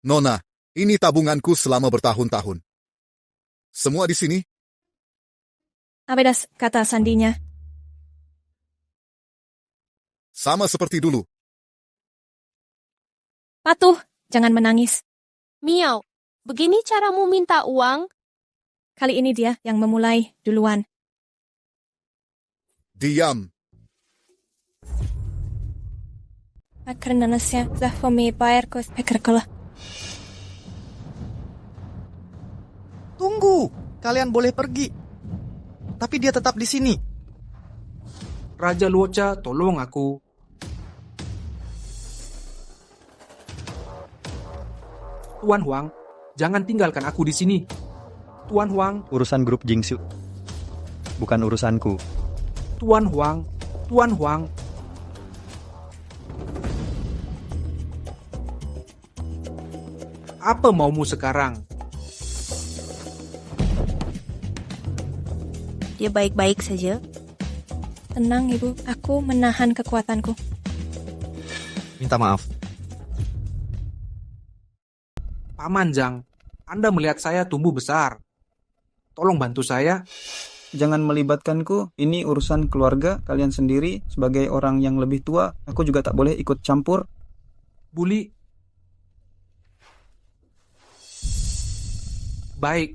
Nona, ini tabunganku selama bertahun-tahun. Semua di sini? Abedas, kata sandinya. Sama seperti dulu. Patuh, jangan menangis. Miao, begini caramu minta uang? Kali ini dia yang memulai duluan. Diam. Karena nasya zahfami bayar kos pekerkolah. Tunggu, kalian boleh pergi. Tapi dia tetap di sini. Raja Luocha, tolong aku. Tuan Huang, jangan tinggalkan aku di sini. Tuan Huang. Urusan grup Jingxiu. Bukan urusanku. Tuan Huang. Tuan Huang. Apa maumu sekarang? Dia baik-baik saja. Tenang, Ibu. Aku menahan kekuatanku. Minta maaf. Paman Zhang, Anda melihat saya tumbuh besar. Tolong bantu saya. Jangan melibatkanku, ini urusan keluarga kalian sendiri. Sebagai orang yang lebih tua, aku juga tak boleh ikut campur. Buli. Baik,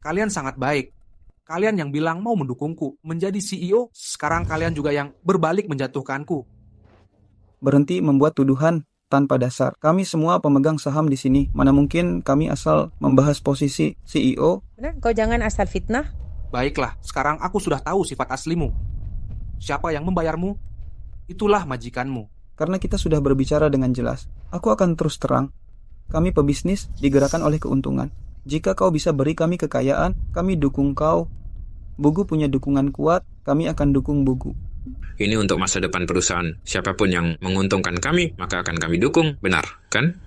kalian sangat baik. Kalian yang bilang mau mendukungku menjadi CEO, sekarang kalian juga yang berbalik menjatuhkanku. Berhenti membuat tuduhan tanpa dasar. Kami semua pemegang saham di sini. Mana mungkin kami asal membahas posisi CEO? Benar, kau jangan asal fitnah. Baiklah, sekarang aku sudah tahu sifat aslimu. Siapa yang membayarmu? Itulah majikanmu. Karena kita sudah berbicara dengan jelas. Aku akan terus terang. Kami pebisnis digerakkan oleh keuntungan. Jika kau bisa beri kami kekayaan, kami dukung kau. Bugu punya dukungan kuat, kami akan dukung Bugu. Ini untuk masa depan perusahaan. Siapapun yang menguntungkan kami, maka akan kami dukung. Benar, kan?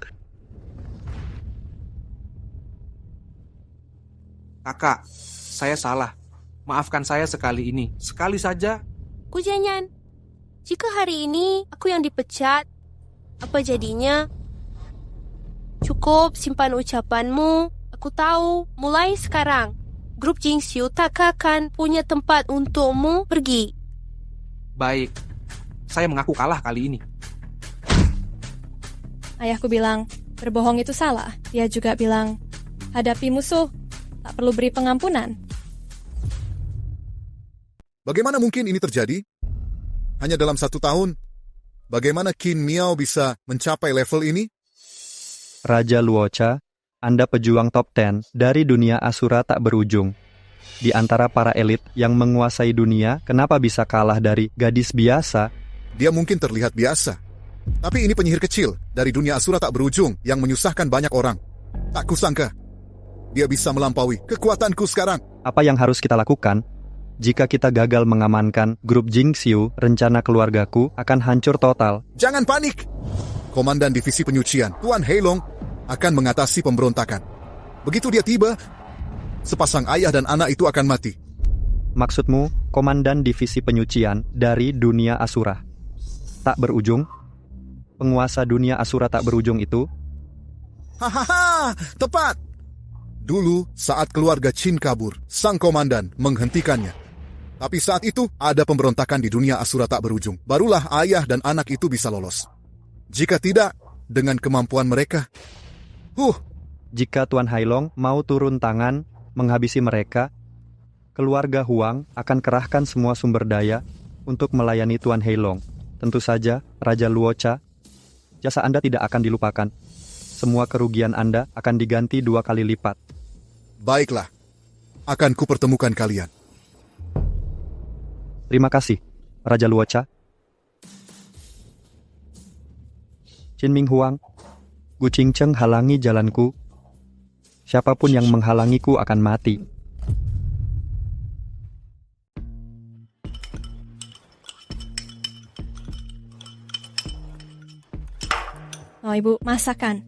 Kakak, saya salah. Maafkan saya sekali ini. Sekali saja. Kujanyan, jika hari ini aku yang dipecat, apa jadinya? Cukup simpan ucapanmu. Aku tahu, mulai sekarang, grup Jingxiu tak akan punya tempat untukmu pergi. Baik, saya mengaku kalah kali ini. Ayahku bilang, berbohong itu salah. Dia juga bilang, hadapi musuh, tak perlu beri pengampunan. Bagaimana mungkin ini terjadi? Hanya dalam 1 tahun. Bagaimana Qin Miao bisa mencapai level ini? Raja Luocha, Anda pejuang top 10 dari dunia Asura tak berujung. Di antara para elit yang menguasai dunia, kenapa bisa kalah dari gadis biasa? Dia mungkin terlihat biasa. Tapi ini penyihir kecil dari dunia Asura tak berujung yang menyusahkan banyak orang. Tak kusangka dia bisa melampaui kekuatanku sekarang. Apa yang harus kita lakukan? Jika kita gagal mengamankan grup Jingxiu, rencana keluargaku akan hancur total. Jangan panik. Komandan Divisi Penyucian, Tuan Heilong, akan mengatasi pemberontakan. Begitu dia tiba, sepasang ayah dan anak itu akan mati. Maksudmu, Komandan Divisi Penyucian dari dunia Asura tak berujung? Penguasa dunia Asura tak berujung itu? Hahaha, tepat. Dulu, saat keluarga Qin kabur, sang komandan menghentikannya. Tapi saat itu, ada pemberontakan di dunia Asura tak berujung. Barulah ayah dan anak itu bisa lolos. Jika tidak, dengan kemampuan mereka, jika Tuan Hailong mau turun tangan menghabisi mereka, keluarga Huang akan kerahkan semua sumber daya untuk melayani Tuan Hailong. Tentu saja, Raja Luocha, jasa Anda tidak akan dilupakan. Semua kerugian Anda akan diganti 2 kali lipat. Baiklah, akan kupertemukan kalian. Terima kasih, Raja Luocha. Qin Ming Huang, Gu Qingcheng halangi jalanku. Siapapun yang menghalangiku akan mati. Oh, Ibu, masakan.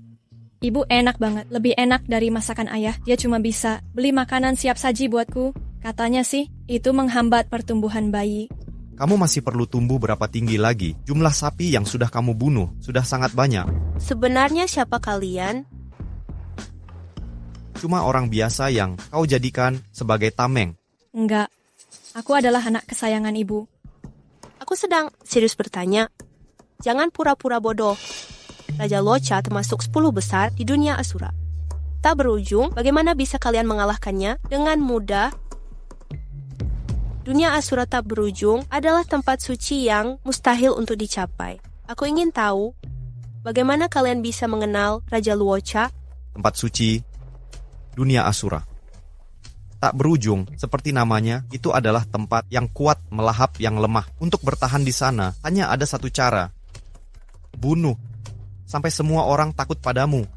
Ibu enak banget, lebih enak dari masakan ayah. Dia cuma bisa beli makanan siap saji buatku. Katanya sih, itu menghambat pertumbuhan bayi. Kamu masih perlu tumbuh berapa tinggi lagi? Jumlah sapi yang sudah kamu bunuh sudah sangat banyak. Sebenarnya siapa kalian? Cuma orang biasa yang kau jadikan sebagai tameng. Enggak, aku adalah anak kesayangan ibu. Aku sedang serius bertanya. Jangan pura-pura bodoh. Raja Luocha termasuk 10 besar di dunia Asura. Tak berujung, bagaimana bisa kalian mengalahkannya dengan mudah? Dunia Asura tak berujung adalah tempat suci yang mustahil untuk dicapai. Aku ingin tahu, bagaimana kalian bisa mengenal Raja Luocha? Tempat suci dunia Asura. Tak berujung, seperti namanya, itu adalah tempat yang kuat melahap yang lemah. Untuk bertahan di sana, hanya ada satu cara. Bunuh. Sampai semua orang takut padamu.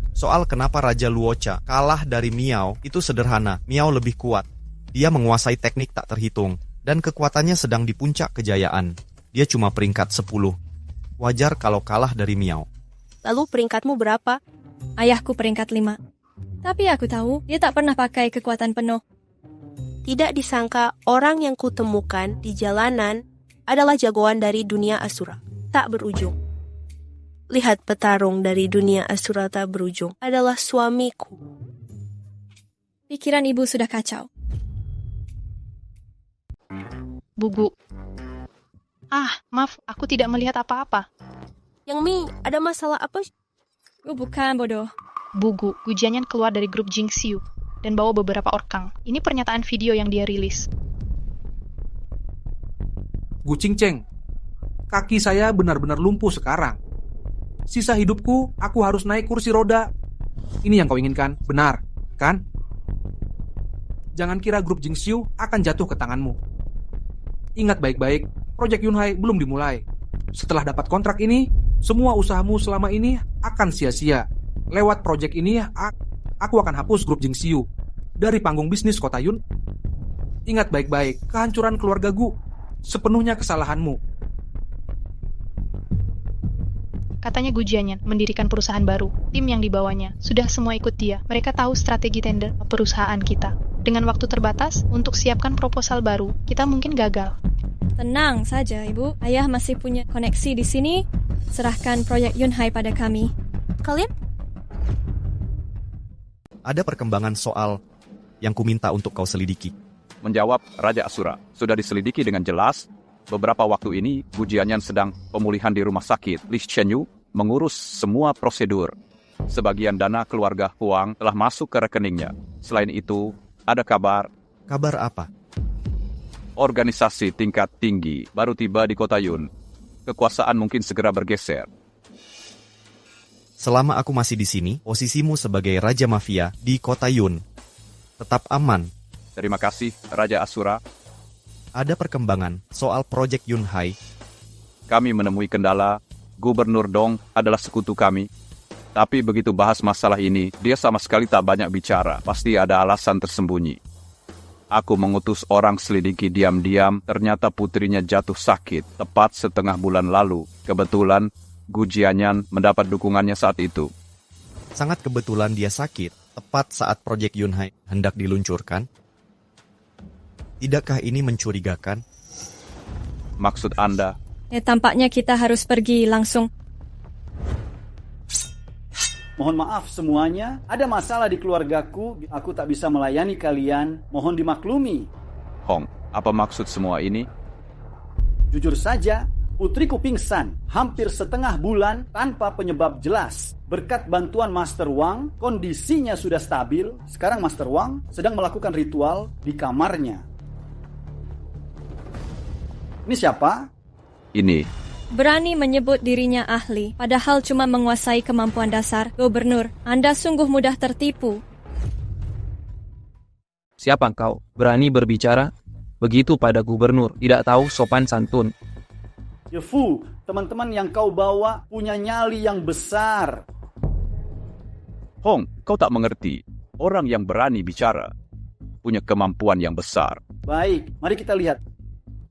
Soal kenapa Raja Luocha kalah dari Miao itu sederhana. Miao lebih kuat. Dia menguasai teknik tak terhitung. Dan kekuatannya sedang di puncak kejayaan. Dia cuma peringkat 10. Wajar kalau kalah dari Miao. Lalu peringkatmu berapa? Ayahku peringkat 5. Tapi aku tahu, dia tak pernah pakai kekuatan penuh. Tidak disangka orang yang kutemukan di jalanan adalah jagoan dari dunia Asura. Tak berujung. Lihat petarung dari dunia Asura tak berujung adalah suamiku. Pikiran ibu sudah kacau. Bugu. Maaf, aku tidak melihat apa-apa. Yang Mi, ada masalah apa? Bukan, bodoh. Bugu, Gu Jianyan keluar dari grup Jingxiu dan bawa beberapa orkang. Ini pernyataan video yang dia rilis. Gu Qingcheng, kaki saya benar-benar lumpuh sekarang. Sisa hidupku, aku harus naik kursi roda. Ini yang kau inginkan, benar, kan? Jangan kira grup Jingxiu akan jatuh ke tanganmu. Ingat baik-baik, proyek Yunhai belum dimulai. Setelah dapat kontrak ini, semua usahamu selama ini akan sia-sia. Lewat proyek ini, aku akan hapus grup Jingxiu dari panggung bisnis kota Yun. Ingat baik-baik, kehancuran keluarga Gu sepenuhnya kesalahanmu. Katanya Gu Jianyan mendirikan perusahaan baru. Tim yang dibawanya sudah semua ikut dia. Mereka tahu strategi tender perusahaan kita. Dengan waktu terbatas untuk siapkan proposal baru, kita mungkin gagal. Tenang saja, Ibu. Ayah masih punya koneksi di sini. Serahkan proyek Yunhai pada kami. Kalian? Ada perkembangan soal yang kuminta untuk kau selidiki. Menjawab Raja Asura, sudah diselidiki dengan jelas. Beberapa waktu ini, Gu Jianyan sedang pemulihan di rumah sakit. Li Shenyu mengurus semua prosedur. Sebagian dana keluarga Huang telah masuk ke rekeningnya. Selain itu, ada kabar. Kabar apa? Organisasi tingkat tinggi baru tiba di kota Yun. Kekuasaan mungkin segera bergeser. Selama aku masih di sini, posisimu sebagai Raja Mafia di kota Yun tetap aman. Terima kasih, Raja Asura. Ada perkembangan soal proyek Yunhai. Kami menemui kendala. Gubernur Dong adalah sekutu kami. Tapi begitu bahas masalah ini, dia sama sekali tak banyak bicara. Pasti ada alasan tersembunyi. Aku mengutus orang selidiki diam-diam. Ternyata putrinya jatuh sakit tepat setengah bulan lalu. Kebetulan Gu Jianyan mendapat dukungannya saat itu. Sangat kebetulan dia sakit tepat saat proyek Yunhai hendak diluncurkan. Tidakkah ini mencurigakan? Maksud Anda? Tampaknya kita harus pergi langsung. Mohon maaf semuanya, ada masalah di keluargaku. Aku tak bisa melayani kalian. Mohon dimaklumi. Hong, apa maksud semua ini? Jujur saja, putriku pingsan hampir setengah bulan tanpa penyebab jelas. Berkat bantuan Master Wang, kondisinya sudah stabil. Sekarang Master Wang sedang melakukan ritual di kamarnya. Ini siapa? Ini. Berani menyebut dirinya ahli, padahal cuma menguasai kemampuan dasar. Gubernur, Anda sungguh mudah tertipu. Siapa kau? Berani berbicara? Begitu pada gubernur, tidak tahu sopan santun. Yefu, teman-teman yang kau bawa punya nyali yang besar. Hong, kau tak mengerti. Orang yang berani bicara punya kemampuan yang besar. Baik, mari kita lihat.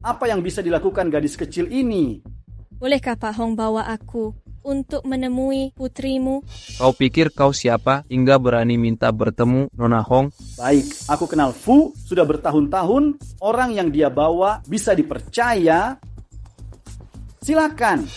Apa yang bisa dilakukan gadis kecil ini? Bolehkah Pak Hong bawa aku untuk menemui putrimu. Kau pikir kau siapa hingga berani minta bertemu Nona Hong? Baik, aku kenal Fu sudah bertahun-tahun. Orang yang dia bawa bisa dipercaya. Silakan.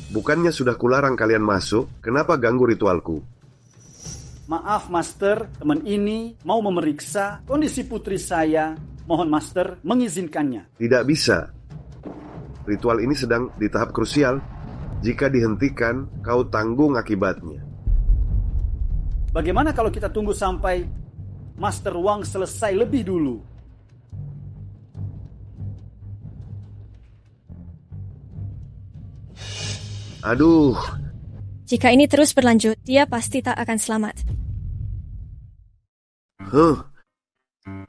Bukannya sudah kularang kalian masuk, kenapa ganggu ritualku? Maaf, Master, teman ini mau memeriksa kondisi putri saya. Mohon Master mengizinkannya. Tidak bisa. Ritual ini sedang di tahap krusial. Jika dihentikan, kau tanggung akibatnya. Bagaimana kalau kita tunggu sampai Master Wang selesai lebih dulu? Aduh. Jika ini terus berlanjut, dia pasti tak akan selamat.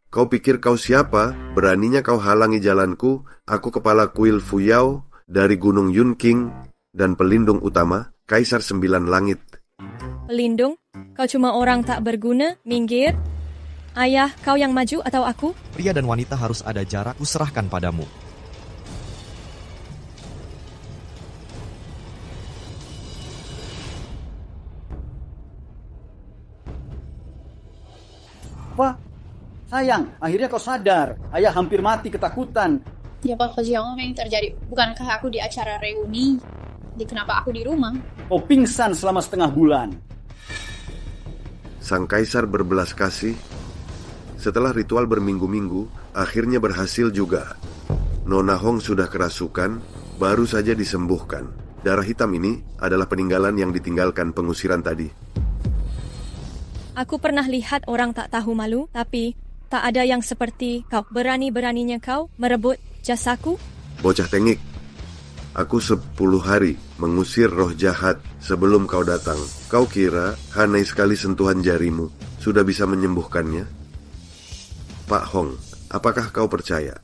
Kau pikir kau siapa? Beraninya kau halangi jalanku? Aku kepala kuil Fuyao dari Gunung Yunqing dan pelindung utama, Kaisar Sembilan Langit. Pelindung? Kau cuma orang tak berguna? Minggir. Ayah, kau yang maju atau aku? Pria dan wanita harus ada jarak, kuserahkan padamu. Apa? Sayang, akhirnya kau sadar. Ayah hampir mati ketakutan. Ya Pak Kojiang, apa yang terjadi? Bukankah aku di acara reuni? Kenapa aku di rumah? Kau pingsan selama setengah bulan. Sang kaisar berbelas kasih. Setelah ritual berminggu-minggu, akhirnya berhasil juga. Nona Hong sudah kerasukan, baru saja disembuhkan. Darah hitam ini adalah peninggalan yang ditinggalkan pengusiran tadi. Aku pernah lihat orang tak tahu malu, tapi tak ada yang seperti kau. Berani-beraninya kau merebut jasaku? Bocah tengik, aku 10 hari mengusir roh jahat sebelum kau datang. Kau kira hanai sekali sentuhan jarimu sudah bisa menyembuhkannya? Pak Hong, apakah kau percaya?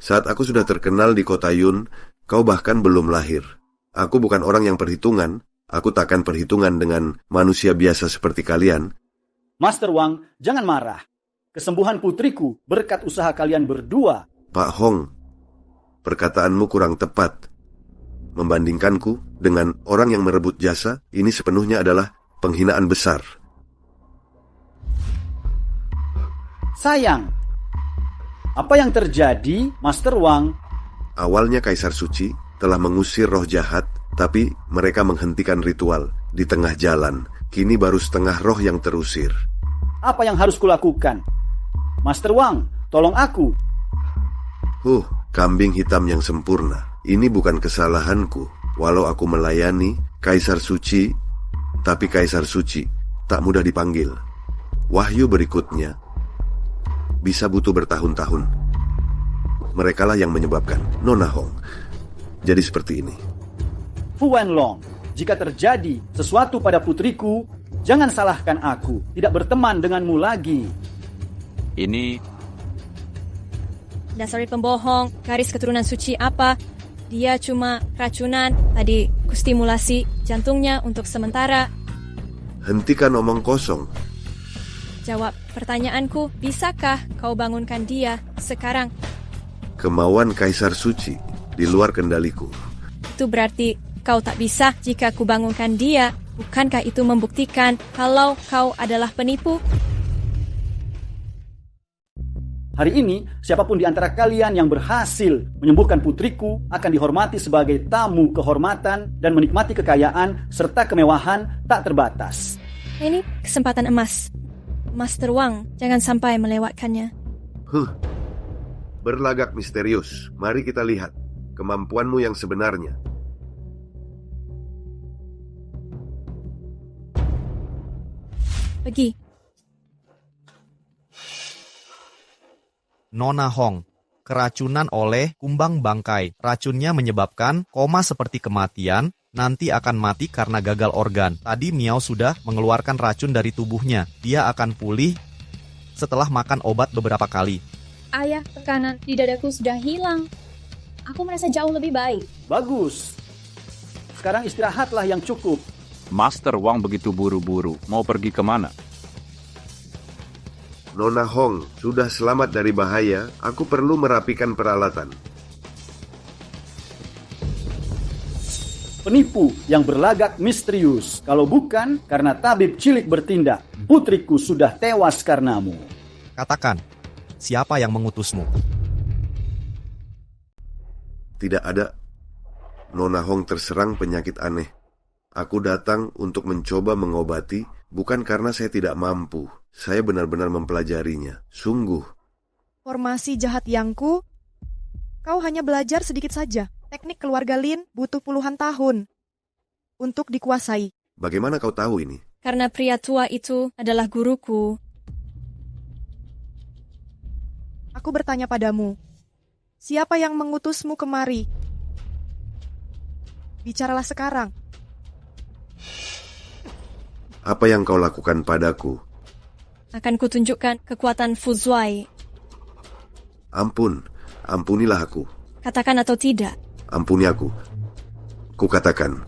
Saat aku sudah terkenal di kota Yun, kau bahkan belum lahir. Aku bukan orang yang perhitungan. Aku takkan perhitungan dengan manusia biasa seperti kalian. Master Wang, jangan marah. Kesembuhan putriku berkat usaha kalian berdua. Pak Hong, perkataanmu kurang tepat. Membandingkanku dengan orang yang merebut jasa, ini sepenuhnya adalah penghinaan besar. Sayang, apa yang terjadi, Master Wang? Awalnya Kaisar Suci telah mengusir roh jahat, tapi mereka menghentikan ritual di tengah jalan. Kini baru setengah roh yang terusir. Apa yang harus kulakukan? Master Wang, tolong aku. Kambing hitam yang sempurna. Ini bukan kesalahanku. Walau aku melayani Kaisar Suci, tapi Kaisar Suci tak mudah dipanggil. Wahyu berikutnya bisa butuh bertahun-tahun. Merekalah yang menyebabkan Nona Hong jadi seperti ini. Fu Wenlong, jika terjadi sesuatu pada putriku, jangan salahkan aku. Tidak berteman denganmu lagi. Ini Dasar pembohong, garis keturunan suci apa? Dia cuma racunan. Tadi kustimulasi jantungnya untuk sementara. Hentikan omong kosong. Jawab pertanyaanku, bisakah kau bangunkan dia sekarang? Kemauan Kaisar Suci di luar kendaliku. Itu berarti kau tak bisa jika kubangunkan dia. Bukankah itu membuktikan kalau kau adalah penipu? Hari ini, siapapun di antara kalian yang berhasil menyembuhkan putriku akan dihormati sebagai tamu kehormatan dan menikmati kekayaan serta kemewahan tak terbatas. Ini kesempatan emas. Master Wang, jangan sampai melewatkannya. Berlagak misterius. Mari kita lihat kemampuanmu yang sebenarnya. Pergi. Nona Hong, keracunan oleh kumbang bangkai. Racunnya menyebabkan koma seperti kematian, nanti akan mati karena gagal organ. Tadi Miao sudah mengeluarkan racun dari tubuhnya. Dia akan pulih setelah makan obat beberapa kali. Ayah, tekanan di dadaku sudah hilang. Aku merasa jauh lebih baik. Bagus. Sekarang istirahatlah yang cukup. Master Wang begitu buru-buru. Mau pergi kemana? Nona Hong sudah selamat dari bahaya. Aku perlu merapikan peralatan. Penipu yang berlagak misterius. Kalau bukan karena tabib cilik bertindak, putriku sudah tewas karenamu. Katakan, siapa yang mengutusmu? Tidak ada. Nona Hong terserang penyakit aneh. Aku datang untuk mencoba mengobati, bukan karena saya tidak mampu. Saya benar-benar mempelajarinya. Sungguh. Formasi jahat Yangku, kau hanya belajar sedikit saja. Teknik keluarga Lin butuh puluhan tahun untuk dikuasai. Bagaimana kau tahu ini? Karena pria tua itu adalah guruku. Aku bertanya padamu, siapa yang mengutusmu kemari? Bicaralah sekarang. Apa yang kau lakukan padaku? Akan kutunjukkan kekuatan Fuzuai. Ampunilah aku. Katakan atau tidak. Ampuni aku. Kukatakan,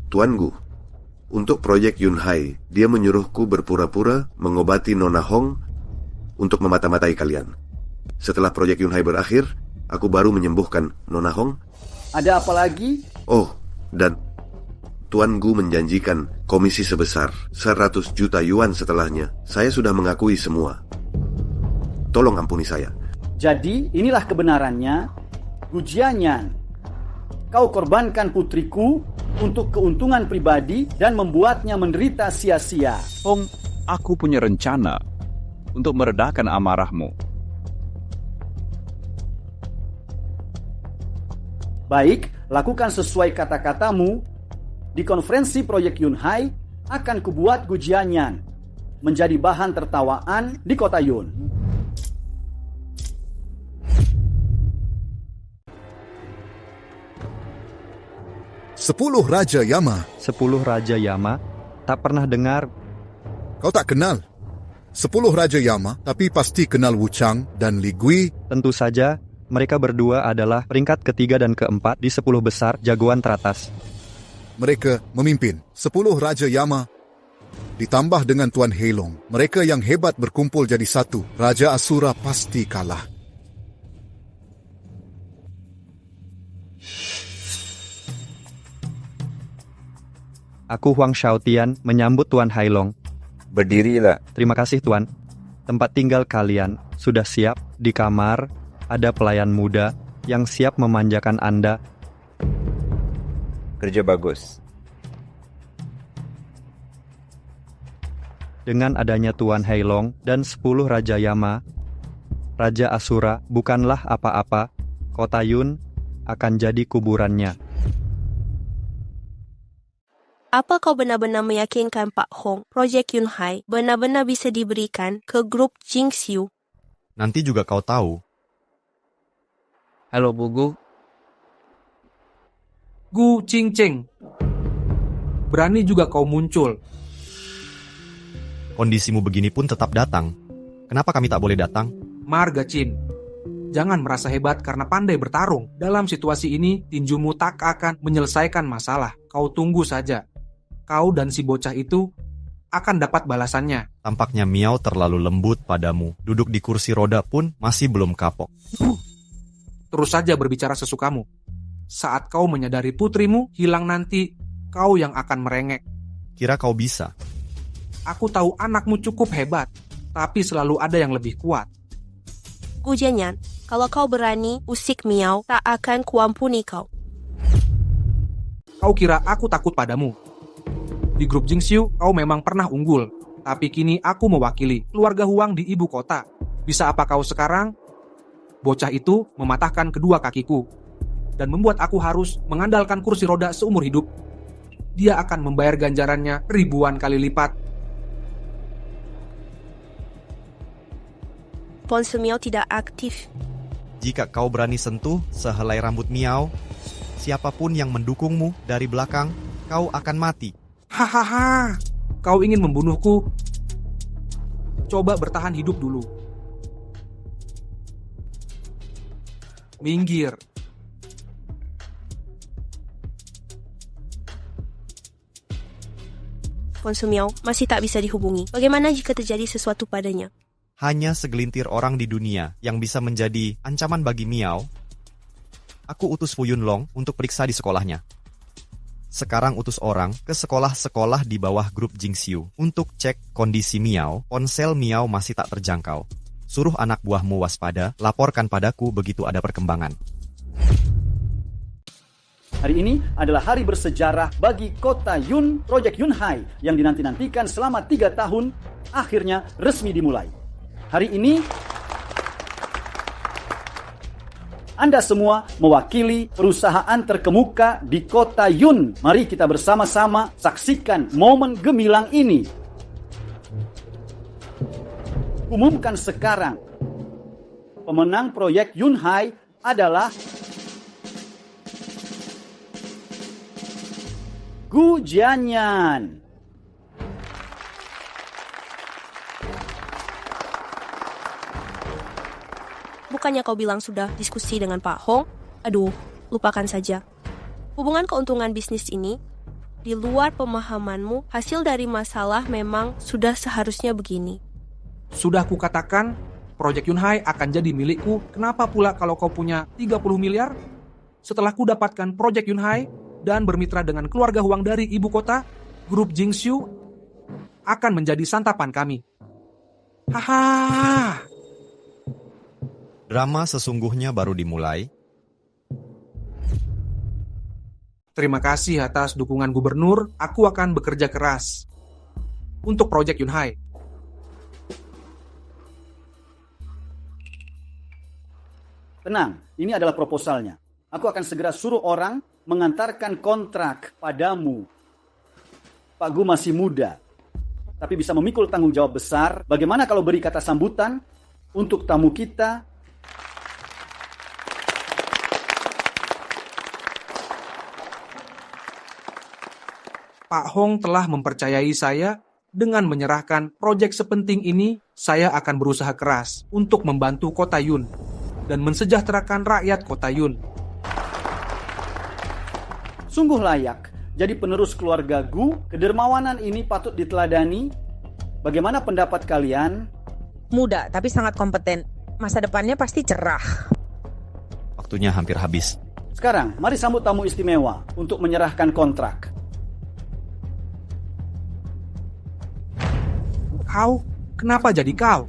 Tuan Gu, untuk proyek Yunhai, dia menyuruhku berpura-pura mengobati Nona Hong untuk memata-matai kalian. Setelah proyek Yunhai berakhir, aku baru menyembuhkan Nona Hong. Ada apa lagi? Oh, dan Tuan Gu menjanjikan komisi sebesar 100 juta yuan setelahnya. Saya sudah mengakui semua. Tolong ampuni saya. Jadi inilah kebenarannya. Gu Jianyan, kau korbankan putriku untuk keuntungan pribadi dan membuatnya menderita sia-sia. Hong, aku punya rencana untuk meredakan amarahmu. Baik, lakukan sesuai kata-katamu. Di konferensi proyek Yunhai akan kubuat Gu Jianyan menjadi bahan tertawaan di kota Yun. Sepuluh Raja Yama. 10 Raja Yama? Tak pernah dengar. Kau tak kenal? 10 Raja Yama, tapi pasti kenal Wu Chang dan Li Gui. Tentu saja, mereka berdua adalah peringkat ketiga dan keempat di 10 besar jagoan teratas. Mereka memimpin 10 Raja Yama. Ditambah dengan Tuan Heilong, mereka yang hebat berkumpul jadi satu. Raja Asura pasti kalah. Aku Huang Xiaotian menyambut Tuan Heilong. Berdirilah. Terima kasih Tuan. Tempat tinggal kalian sudah siap. Di kamar ada pelayan muda yang siap memanjakan Anda. Kerja bagus. Dengan adanya Tuan Heilong dan 10 Raja Yama, Raja Asura bukanlah apa-apa. Kota Yun akan jadi kuburannya. Apa kau benar-benar meyakinkan Pak Hong, proyek Yunhai benar-benar bisa diberikan ke grup Jingxiu? Nanti juga kau tahu. Halo Bu Gu. Gu Qingcheng, berani juga kau muncul. Kondisimu begini pun tetap datang. Kenapa kami tak boleh datang? Marga Chin, jangan merasa hebat karena pandai bertarung. Dalam situasi ini, tinjumu tak akan menyelesaikan masalah. Kau tunggu saja. Kau dan si bocah itu akan dapat balasannya. Tampaknya Miao terlalu lembut padamu. Duduk di kursi roda pun masih belum kapok. Terus saja berbicara sesukamu. Saat kau menyadari putrimu hilang nanti, kau yang akan merengek. Kira kau bisa? Aku tahu anakmu cukup hebat, tapi selalu ada yang lebih kuat. Gu Jianyan, kalau kau berani usik Miao, tak akan kuampuni kau. Kau kira aku takut padamu? Di grup Jingxiu, kau memang pernah unggul. Tapi kini aku mewakili keluarga Huang di ibu kota. Bisa apa kau sekarang? Bocah itu mematahkan kedua kakiku dan membuat aku harus mengandalkan kursi roda seumur hidup. Dia akan membayar ganjarannya ribuan kali lipat. Ponsel Miao tidak aktif. Jika kau berani sentuh sehelai rambut Miao, siapapun yang mendukungmu dari belakang, kau akan mati. Hahaha, kau ingin membunuhku? Coba bertahan hidup dulu. Minggir. Konsumiao masih tak bisa dihubungi. Bagaimana jika terjadi sesuatu padanya? Hanya segelintir orang di dunia yang bisa menjadi ancaman bagi Miao. Aku utus Fu Yunlong untuk periksa di sekolahnya. Sekarang utus orang ke sekolah-sekolah di bawah grup Jingxiu untuk cek kondisi Miao. Ponsel Miao masih tak terjangkau. Suruh anak buahmu waspada, laporkan padaku begitu ada perkembangan. Hari ini adalah hari bersejarah bagi Kota Yun. Proyek Yunhai yang dinanti-nantikan selama 3 tahun akhirnya resmi dimulai. Hari ini Anda semua mewakili perusahaan terkemuka di Kota Yun. Mari kita bersama-sama saksikan momen gemilang ini. Umumkan sekarang, pemenang proyek Yunhai adalah Gu Jianyan. Bukannya kau bilang sudah diskusi dengan Pak Hong? Aduh, lupakan saja. Hubungan keuntungan bisnis ini, di luar pemahamanmu, hasil dari masalah memang sudah seharusnya begini. Sudah kukatakan, proyek Yunhai akan jadi milikku. Kenapa pula kalau kau punya 30 miliar? Setelah ku dapatkan proyek Yunhai dan bermitra dengan keluarga Huang dari ibu kota, grup Jingxiu akan menjadi santapan kami. Haha. Drama sesungguhnya baru dimulai. Terima kasih atas dukungan gubernur. Aku akan bekerja keras untuk proyek Yunhai. Tenang, ini adalah proposalnya. Aku akan segera suruh orang mengantarkan kontrak padamu. Pak Gu masih muda, tapi bisa memikul tanggung jawab besar. Bagaimana kalau beri kata sambutan untuk tamu kita? Pak Hong telah mempercayai saya dengan menyerahkan proyek sepenting ini. Saya akan berusaha keras untuk membantu Kota Yun dan mensejahterakan rakyat Kota Yun. Sungguh layak jadi penerus keluarga Gu. Kedermawanan ini patut diteladani. Bagaimana pendapat kalian? Muda tapi sangat kompeten. Masa depannya pasti cerah. Waktunya hampir habis. Sekarang, mari sambut tamu istimewa untuk menyerahkan kontrak. Kau? Kenapa jadi kau?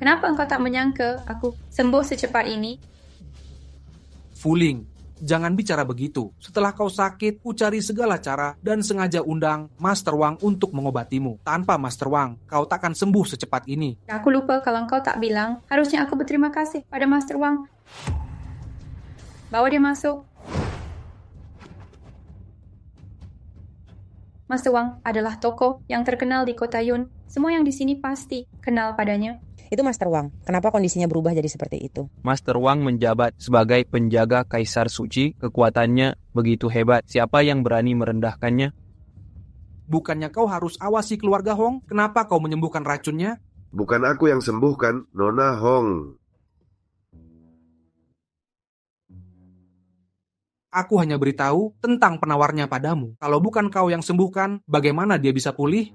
Kenapa engkau tak menyangka aku sembuh secepat ini? Fuling, jangan bicara begitu. Setelah kau sakit, ku cari segala cara dan sengaja undang Master Wang untuk mengobatimu. Tanpa Master Wang, kau takkan sembuh secepat ini. Aku lupa kalau engkau tak bilang. Harusnya aku berterima kasih pada Master Wang. Bawa dia masuk. Master Wang adalah tokoh yang terkenal di Kota Yun. Semua yang di sini pasti kenal padanya. Itu Master Wang. Kenapa kondisinya berubah jadi seperti itu? Master Wang menjabat sebagai penjaga Kaisar Suci. Kekuatannya begitu hebat. Siapa yang berani merendahkannya? Bukannya kau harus awasi keluarga Hong? Kenapa kau menyembuhkan racunnya? Bukan aku yang sembuhkan, Nona Hong. Aku hanya beritahu tentang penawarnya padamu. Kalau bukan kau yang sembuhkan, bagaimana dia bisa pulih?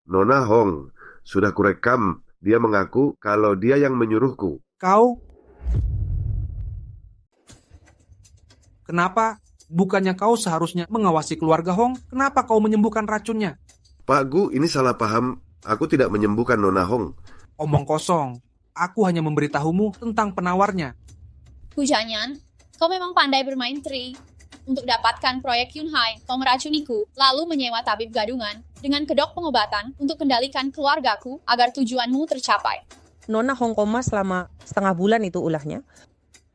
Nona Hong, sudah kurekam. Dia mengaku kalau dia yang menyuruhku. Kau? Kenapa? Bukannya kau seharusnya mengawasi keluarga Hong? Kenapa kau menyembuhkan racunnya? Pak Gu, ini salah paham. Aku tidak menyembuhkan Nona Hong. Omong kosong. Aku hanya memberitahumu tentang penawarnya. Gu Jianyan, kau memang pandai bermain trik. Untuk dapatkan proyek Yunhai, kau meracuniku, lalu menyewa tabib gadungan dengan kedok pengobatan untuk kendalikan keluargaku agar tujuanmu tercapai. Nona Hong koma selama setengah bulan itu ulahnya.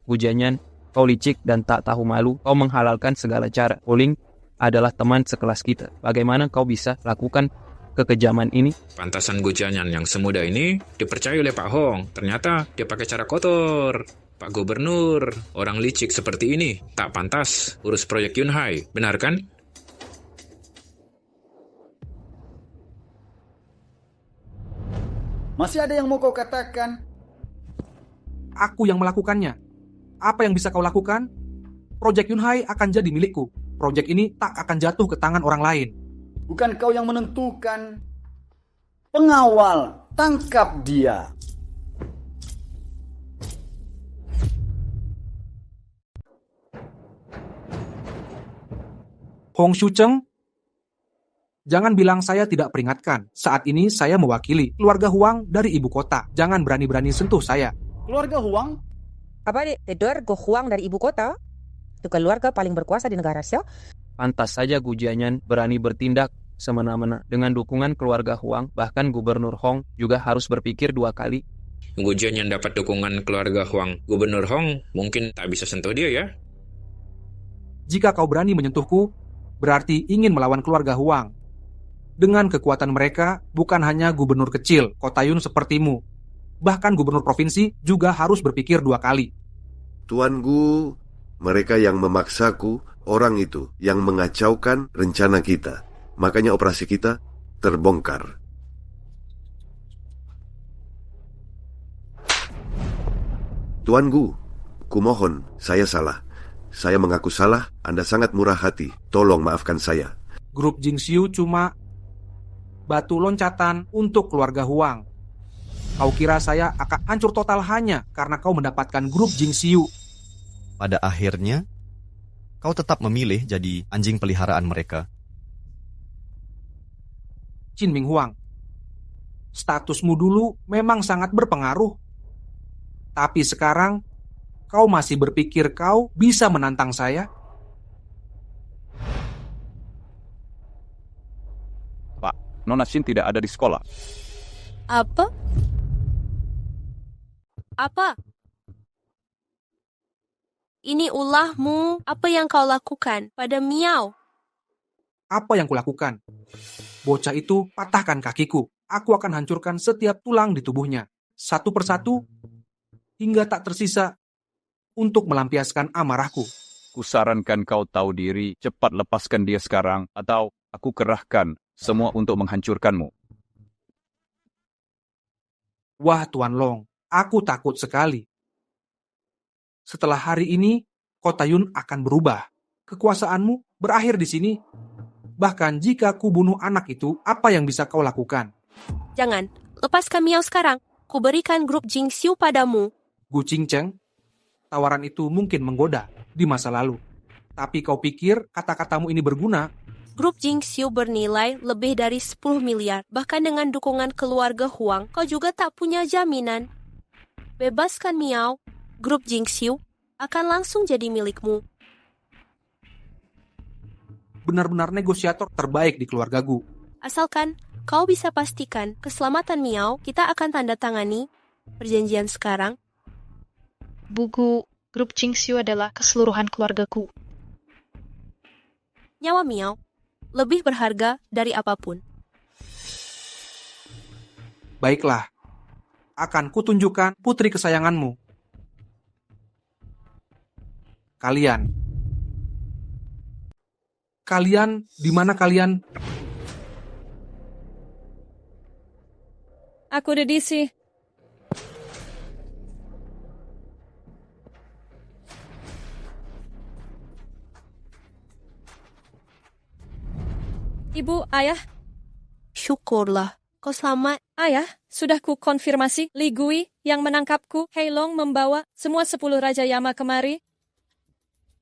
Gu Jianyan, kau licik dan tak tahu malu. Kau menghalalkan segala cara. Fuling, adalah teman sekelas kita. Bagaimana kau bisa lakukan kekejaman ini? Pantasan Gu Jianyan yang semuda ini dipercaya oleh Pak Hong. Ternyata dia pakai cara kotor. Pak Gubernur, orang licik seperti ini tak pantas urus proyek Yunhai, benar kan? Masih ada yang mau kau katakan? Aku yang melakukannya. Apa yang bisa kau lakukan? Proyek Yunhai akan jadi milikku. Proyek ini tak akan jatuh ke tangan orang lain. Bukan kau yang menentukan. Pengawal, tangkap dia. Hong Shucheng, jangan bilang saya tidak peringatkan. Saat ini saya mewakili keluarga Huang dari ibu kota. Jangan berani-berani sentuh saya. Keluarga Huang? Apa keluarga Huang dari ibu kota? Itu keluarga paling berkuasa di negara Xiao. Pantas saja Gu Jianyan berani bertindak semena-mena dengan dukungan keluarga Huang. Bahkan Gubernur Hong juga harus berpikir 2 kali. Gu Jianyan dapat dukungan keluarga Huang. Gubernur Hong mungkin tak bisa sentuh dia ya. Jika kau berani menyentuhku, berarti ingin melawan keluarga Huang. Dengan kekuatan mereka, bukan hanya gubernur kecil, Kota Yun sepertimu. Bahkan gubernur provinsi juga harus berpikir 2 kali. Tuan Gu, mereka yang memaksaku, orang itu yang mengacaukan rencana kita. Makanya operasi kita terbongkar. Tuan Gu, kumohon, saya salah. Saya mengaku salah, Anda sangat murah hati. Tolong maafkan saya. Grup Jingxiu cuma batu loncatan untuk keluarga Huang. Kau kira saya akan hancur total hanya karena kau mendapatkan grup Jingxiu? Pada akhirnya, kau tetap memilih jadi anjing peliharaan mereka. Qin Ming Huang, statusmu dulu memang sangat berpengaruh. Tapi sekarang, kau masih berpikir kau bisa menantang saya? Pak, Nona Xin tidak ada di sekolah. Apa? Apa? Ini ulahmu. Apa yang kau lakukan pada Miao? Apa yang kulakukan? Bocah itu patahkan kakiku. Aku akan hancurkan setiap tulang di tubuhnya. Satu persatu, hingga tak tersisa untuk melampiaskan amarahku. Kusarankan kau tahu diri, cepat lepaskan dia sekarang, atau aku kerahkan semua untuk menghancurkanmu. Wah, Tuan Long, aku takut sekali. Setelah hari ini, Kota Yun akan berubah. Kekuasaanmu berakhir di sini. Bahkan jika ku bunuh anak itu, apa yang bisa kau lakukan? Jangan, lepaskan Miao sekarang. Ku berikan grup Jingxiu padamu. Gu Qingcheng, tawaran itu mungkin menggoda di masa lalu. Tapi kau pikir kata-katamu ini berguna? Grup Jingxiu bernilai lebih dari 10 miliar. Bahkan dengan dukungan keluarga Huang, kau juga tak punya jaminan. Bebaskan Miao, grup Jingxiu akan langsung jadi milikmu. Benar-benar negosiator terbaik di keluarga Gu. Asalkan kau bisa pastikan keselamatan Miao, kita akan tanda tangani perjanjian sekarang. Buku grup Jingxiu adalah keseluruhan keluargaku. Nyawa Miao lebih berharga dari apapun. Baiklah, akan kutunjukkan putri kesayanganmu. Kalian, di mana kalian? Aku udah diisi. Ibu, ayah. Syukurlah, kau selamat. Ayah, sudah ku konfirmasi Li Gui yang menangkapku. Heilong membawa semua 10 Raja Yama kemari.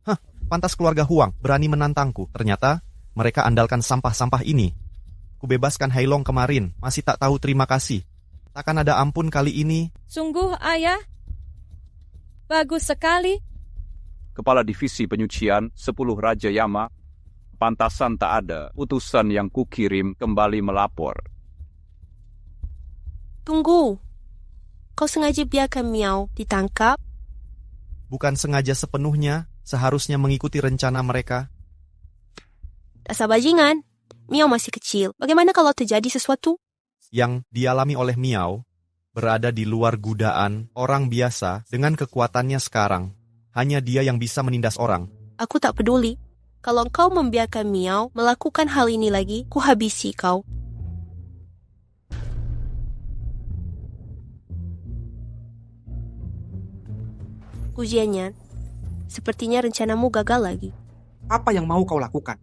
Hah, pantas keluarga Huang berani menantangku. Ternyata mereka andalkan sampah-sampah ini. Kubebaskan Heilong kemarin, masih tak tahu terima kasih. Takkan ada ampun kali ini. Sungguh, ayah. Bagus sekali. Kepala Divisi Penyucian 10 Raja Yama, pantasan tak ada utusan yang kukirim kembali melapor. Tunggu. Kau sengaja biarkan Miao ditangkap? Bukan sengaja sepenuhnya, seharusnya mengikuti rencana mereka. Dasar bajingan. Miao masih kecil. Bagaimana kalau terjadi sesuatu? Yang dialami oleh Miao berada di luar godaan orang biasa dengan kekuatannya sekarang. Hanya dia yang bisa menindas orang. Aku tak peduli. Kalau kau membiarkan Miao melakukan hal ini lagi, ku habisi kau. Ujiannya, sepertinya rencanamu gagal lagi. Apa yang mau kau lakukan?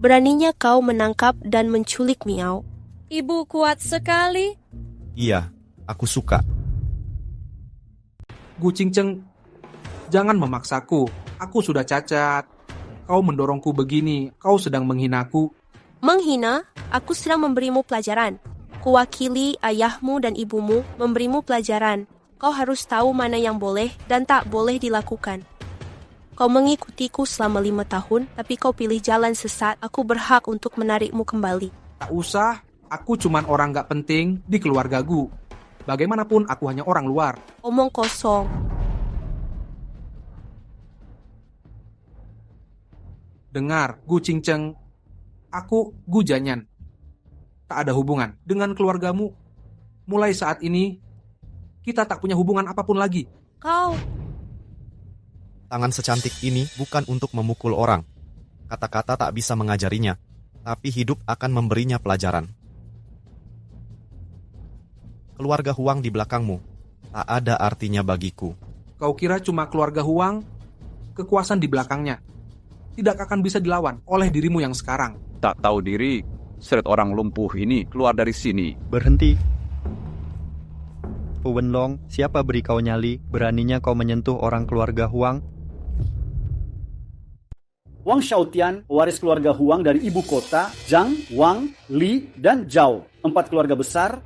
Beraninya kau menangkap dan menculik Miao. Ibu kuat sekali. Iya, aku suka. Gu Qingcheng, jangan memaksaku. Aku sudah cacat. Kau mendorongku begini. Kau sedang menghinaku. Menghina? Aku sedang memberimu pelajaran. Kuwakili ayahmu dan ibumu memberimu pelajaran. Kau harus tahu mana yang boleh dan tak boleh dilakukan. Kau mengikutiku selama 5 tahun, tapi kau pilih jalan sesat. Aku berhak untuk menarikmu kembali. Tak usah, aku cuman orang gak penting di keluarga Gu. Bagaimanapun aku hanya orang luar. Omong kosong. Dengar, Gu Qingcheng. Aku Gu Jianyan. Tak ada hubungan dengan keluargamu. Mulai saat ini, kita tak punya hubungan apapun lagi. Kau... Tangan secantik ini bukan untuk memukul orang. Kata-kata tak bisa mengajarinya, tapi hidup akan memberinya pelajaran. Keluarga Huang di belakangmu tak ada artinya bagiku. Kau kira cuma keluarga Huang, kekuasaan di belakangnya tidak akan bisa dilawan oleh dirimu yang sekarang. Tak tahu diri, seret orang lumpuh ini keluar dari sini. Berhenti. Fu Wenlong, siapa beri kau nyali? Beraninya kau menyentuh orang keluarga Huang? Wang Xiaotian, pewaris keluarga Huang dari ibu kota, Zhang, Wang, Li, dan Zhao. 4 keluarga besar.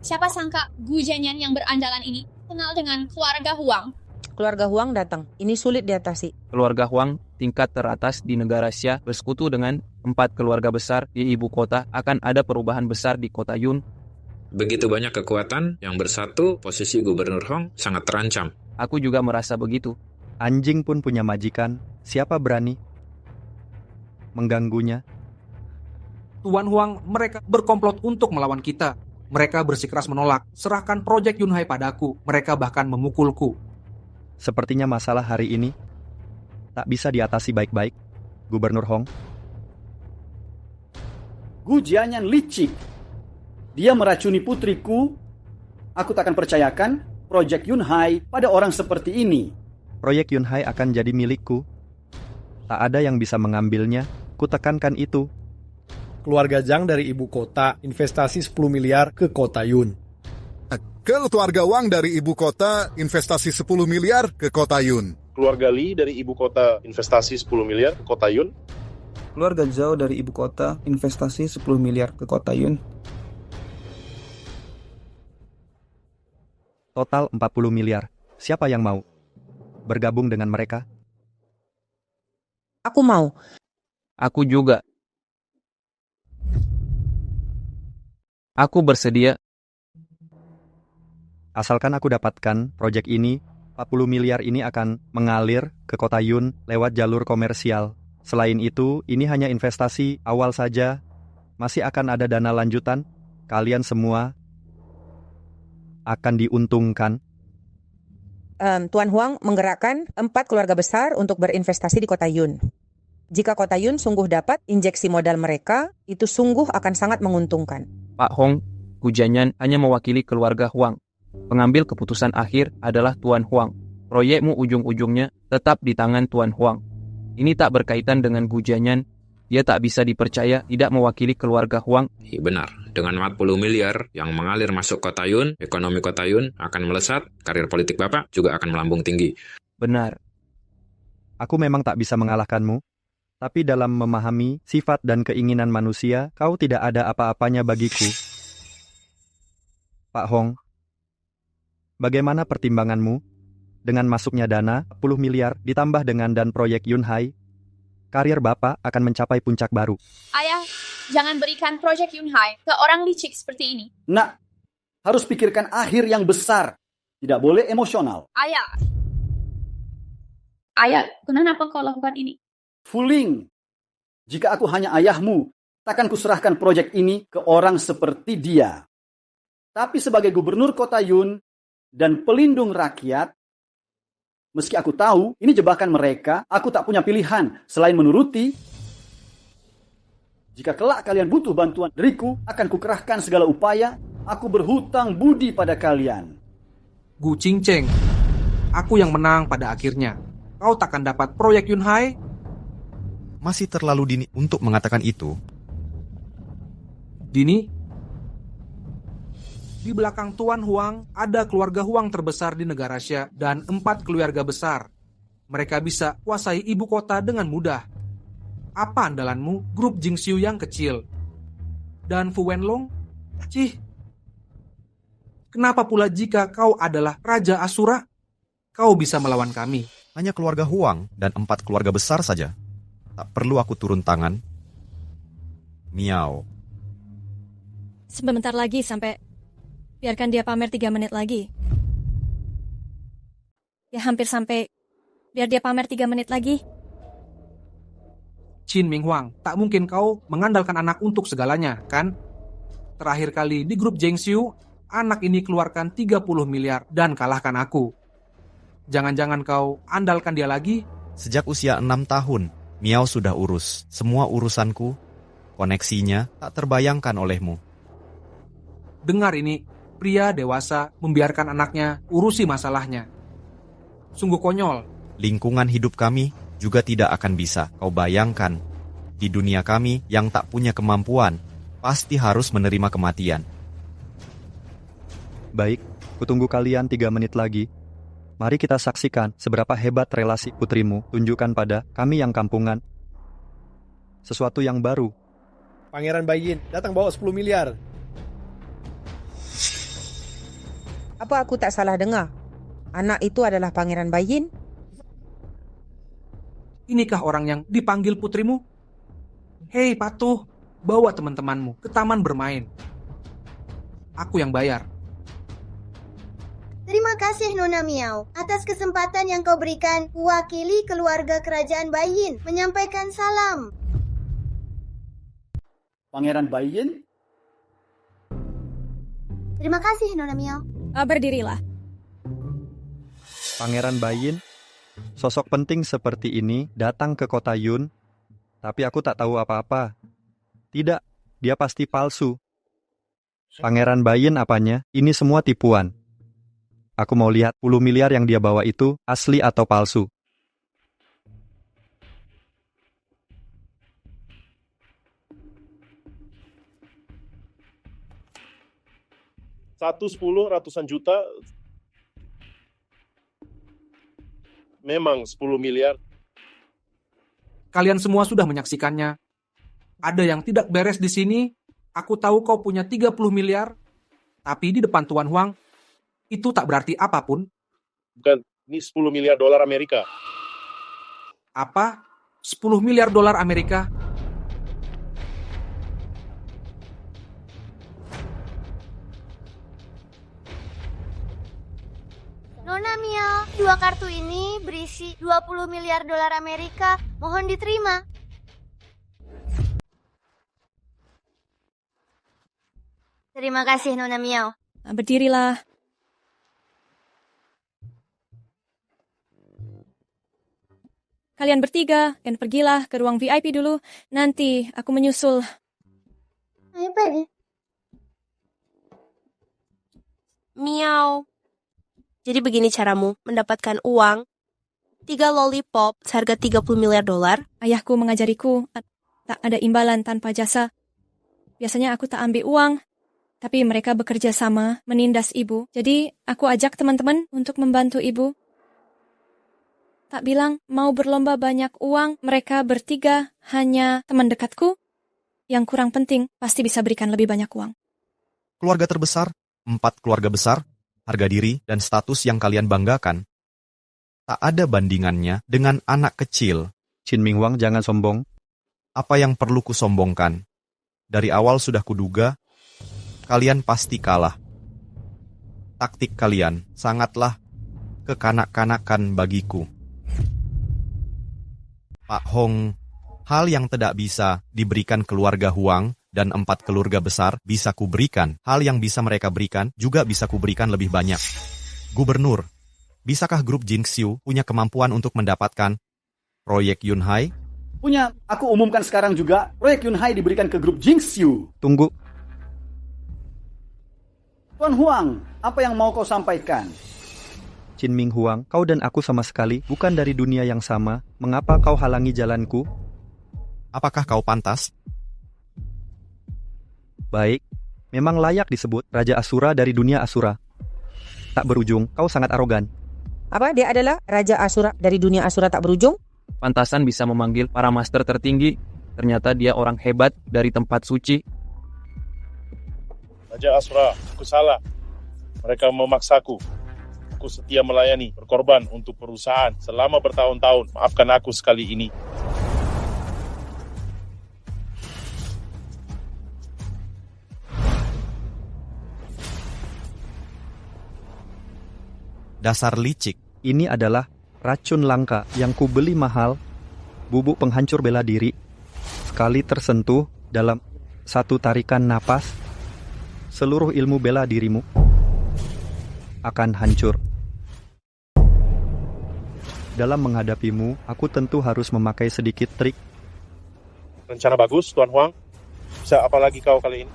Siapa sangka Gu Jianyan yang berandalan ini kenal dengan keluarga Huang. Keluarga Huang datang. Ini sulit diatasi. Keluarga Huang, tingkat teratas di negara Xia, bersekutu dengan 4 keluarga besar di ibu kota. Akan ada perubahan besar di kota Yun. Begitu banyak kekuatan yang bersatu, posisi Gubernur Hong sangat terancam. Aku juga merasa begitu. Anjing pun punya majikan. Siapa berani mengganggunya? Tuan Huang, mereka berkomplot untuk melawan kita. Mereka bersikeras menolak. Serahkan proyek Yunhai padaku. Mereka bahkan memukulku. Sepertinya masalah hari ini tak bisa diatasi baik-baik, Gubernur Hong. Gu Jianyan licik. Dia meracuni putriku. Aku tak akan percayakan proyek Yunhai pada orang seperti ini. Proyek Yunhai akan jadi milikku. Tak ada yang bisa mengambilnya. Kutekankan itu. Keluarga Zhang dari ibu kota investasi 10 miliar ke kota Yun. Keluarga Wang dari ibu kota investasi 10 miliar ke kota Yun. Keluarga Li dari ibu kota investasi 10 miliar ke kota Yun. Keluarga Zhao dari ibu kota investasi 10 miliar ke kota Yun. Total 40 miliar. Siapa yang mau bergabung dengan mereka? Aku mau. Aku juga. Aku bersedia. Asalkan aku dapatkan proyek ini, 40 miliar ini akan mengalir ke kota Yun lewat jalur komersial. Selain itu, ini hanya investasi awal saja. Masih akan ada dana lanjutan. Kalian semua akan diuntungkan. Tuan Huang menggerakkan 4 keluarga besar untuk berinvestasi di kota Yun. Jika kota Yun sungguh dapat injeksi modal mereka, itu sungguh akan sangat menguntungkan. Pak Hong, Gu Jianyan hanya mewakili keluarga Huang. Pengambil keputusan akhir adalah Tuan Huang. Proyekmu ujung-ujungnya tetap di tangan Tuan Huang. Ini tak berkaitan dengan Gu Jianyan. Dia tak bisa dipercaya tidak mewakili keluarga Huang. Benar, dengan 40 miliar yang mengalir masuk kota Yun, ekonomi kota Yun akan melesat, karir politik Bapak juga akan melambung tinggi. Benar. Aku memang tak bisa mengalahkanmu, tapi dalam memahami sifat dan keinginan manusia, kau tidak ada apa-apanya bagiku. Pak Hong, bagaimana pertimbanganmu dengan masuknya dana 10 miliar ditambah dengan dan proyek Yunhai? Karir Bapak akan mencapai puncak baru. Ayah, jangan berikan proyek Yunhai ke orang licik seperti ini. Nak, harus pikirkan akhir yang besar. Tidak boleh emosional. Ayah, kenapa kau lakukan ini? Fuling. Jika aku hanya ayahmu, takkan kuserahkan proyek ini ke orang seperti dia. Tapi sebagai gubernur kota Yun dan pelindung rakyat, meski aku tahu ini jebakan mereka, aku tak punya pilihan selain menuruti. Jika kelak kalian butuh bantuan dariku, akan kukerahkan segala upaya. Aku berhutang budi pada kalian. Gu Qingcheng, aku yang menang pada akhirnya. Kau takkan dapat proyek Yunhai. Masih terlalu dini untuk mengatakan itu. Dini, di belakang Tuan Huang ada keluarga Huang terbesar di negara Xia dan 4 keluarga besar. Mereka bisa kuasai ibu kota dengan mudah. Apa andalanmu, grup Jingxiu yang kecil? Dan Fu Wenlong? Cih, kenapa pula jika kau adalah Raja Asura, kau bisa melawan kami? Hanya keluarga Huang dan 4 keluarga besar saja. Tak perlu aku turun tangan. Miao. Sebentar lagi sampai... Biarkan dia pamer 3 menit lagi. Ya hampir sampai. Biar dia pamer 3 menit lagi. Qin Ming Huang, tak mungkin kau mengandalkan anak untuk segalanya, kan? Terakhir kali di grup Jingxiu, anak ini keluarkan 30 miliar dan kalahkan aku. Jangan-jangan kau andalkan dia lagi? Sejak usia 6 tahun, Miao sudah urus. Semua urusanku, koneksinya tak terbayangkan olehmu. Dengar ini. Pria dewasa membiarkan anaknya urusi masalahnya. Sungguh konyol. Lingkungan hidup kami juga tidak akan bisa kau bayangkan. Di dunia kami yang tak punya kemampuan, pasti harus menerima kematian. Baik, kutunggu kalian 3 menit lagi. Mari kita saksikan seberapa hebat relasi putrimu tunjukkan pada kami yang kampungan. Sesuatu yang baru. Pangeran Baiyin datang bawa 10 miliar. Apa aku tak salah dengar? Anak itu adalah Pangeran Baiyin? Inikah orang yang dipanggil putrimu? Hei patuh, bawa teman-temanmu ke taman bermain. Aku yang bayar. Terima kasih Nona Miao atas kesempatan yang kau berikan mewakili keluarga kerajaan Baiyin menyampaikan salam. Pangeran Baiyin? Terima kasih Nona Miao. Berdirilah. Pangeran Baiyin, sosok penting seperti ini datang ke kota Yun, tapi aku tak tahu apa-apa. Tidak, dia pasti palsu. Pangeran Baiyin apanya? Ini semua tipuan. Aku mau lihat 10 miliar yang dia bawa itu asli atau palsu. Satu 10 ratusan juta, memang 10 miliar. Kalian semua sudah menyaksikannya. Ada yang tidak beres di sini. Aku tahu kau punya 30 miliar, tapi di depan Tuan Huang, itu tak berarti apapun. Bukan, ini 10 miliar dolar Amerika. Apa? 10 miliar dolar Amerika? Nona Miao, 2 kartu ini berisi 20 miliar dolar Amerika. Mohon diterima. Terima kasih Nona Miao. Berdirilah. Kalian bertiga, dan pergilah ke ruang VIP dulu. Nanti aku menyusul. Ayo pergi. Miau. Jadi begini caramu mendapatkan uang. 3 lollipop seharga 30 miliar dolar. Ayahku mengajariku tak ada imbalan tanpa jasa. Biasanya aku tak ambil uang, tapi mereka bekerja sama menindas ibu. Jadi aku ajak teman-teman untuk membantu ibu. Tak bilang mau berlomba banyak uang, mereka bertiga hanya teman dekatku. Yang kurang penting pasti bisa berikan lebih banyak uang. Keluarga terbesar, 4 keluarga besar, harga diri dan status yang kalian banggakan, tak ada bandingannya dengan anak kecil. Qin Ming Huang, jangan sombong. Apa yang perlu kusombongkan? Dari awal sudah kuduga, kalian pasti kalah. taktik kalian sangatlah kekanak-kanakan bagiku. Pak Hong, hal yang tidak bisa diberikan keluarga Huang dan 4 keluarga besar bisa kuberikan. Hal yang bisa mereka berikan juga bisa kuberikan lebih banyak. Gubernur, bisakah grup Jingxiu punya kemampuan untuk mendapatkan proyek Yunhai? Punya, aku umumkan sekarang juga, proyek Yunhai diberikan ke grup Jingxiu. Tunggu. Tuan Huang, apa yang mau kau sampaikan? Qin Ming Huang, kau dan aku sama sekali bukan dari dunia yang sama. Mengapa kau halangi jalanku? Apakah kau pantas? Baik, memang layak disebut Raja Asura dari dunia Asura. Tak berujung, kau sangat arogan. Apa dia adalah Raja Asura dari dunia Asura tak berujung? Pantasan bisa memanggil para master tertinggi. Ternyata dia orang hebat dari tempat suci. Raja Asura, aku salah. Mereka memaksaku. Aku setia melayani, berkorban untuk perusahaan selama bertahun-tahun. Maafkan aku sekali ini. Dasar licik. Ini adalah racun langka yang kubeli mahal, bubuk penghancur bela diri. Sekali tersentuh dalam satu tarikan napas, seluruh ilmu bela dirimu akan hancur. Dalam menghadapimu, aku tentu harus memakai sedikit trik. Rencana bagus, Tuan Huang. Bisa apa lagi kau kali ini?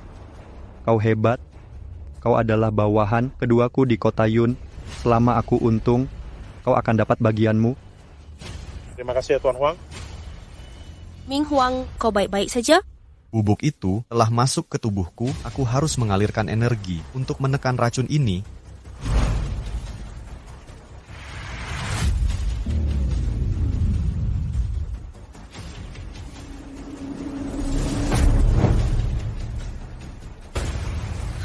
Kau hebat. Kau adalah bawahan keduaku di kota Yun. Selama aku untung, kau akan dapat bagianmu. Terima kasih ya Tuan Huang. Ming Huang, kau baik-baik saja? Bubuk itu telah masuk ke tubuhku, aku harus mengalirkan energi untuk menekan racun ini.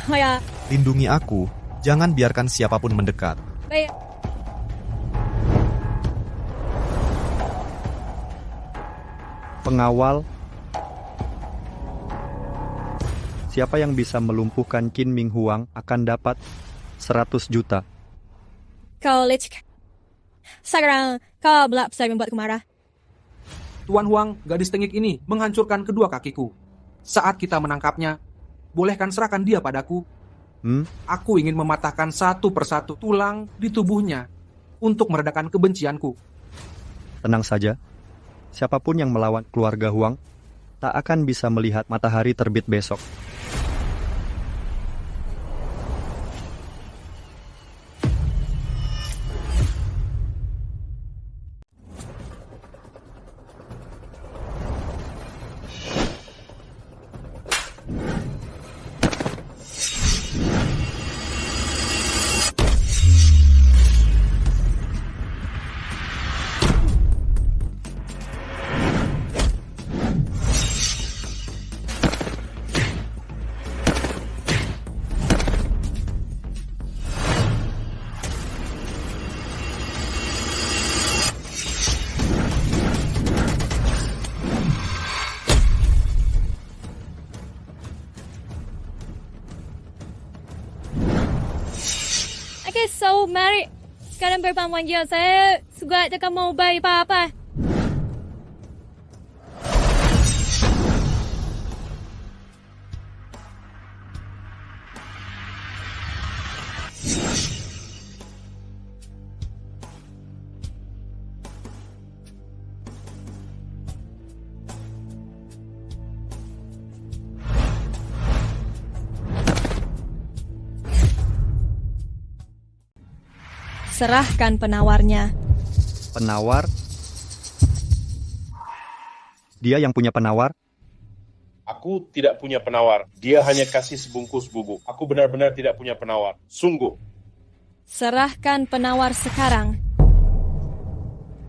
Oh ya. Lindungi aku, jangan biarkan siapapun mendekat. Baik. Pengawal, siapa yang bisa melumpuhkan Qin Ming Huang akan dapat 100 juta. Kau licik. Sekarang kau belak bisa membuatku marah. Tuan Huang, gadis tengik ini menghancurkan kedua kakiku. Saat kita menangkapnya, bolehkan serahkan dia padaku. Aku ingin mematahkan satu persatu tulang di tubuhnya untuk meredakan kebencianku. Tenang saja, siapapun yang melawan keluarga Huang tak akan bisa melihat matahari terbit besok. Okay, so mari sekarang berbangun ya. Saya juga tak mau bayar apa-apa. Serahkan penawarnya. Penawar? Dia yang punya penawar? Aku tidak punya penawar. Dia hanya kasih sebungkus bubuk. Aku benar-benar tidak punya penawar. Sungguh. Serahkan penawar sekarang.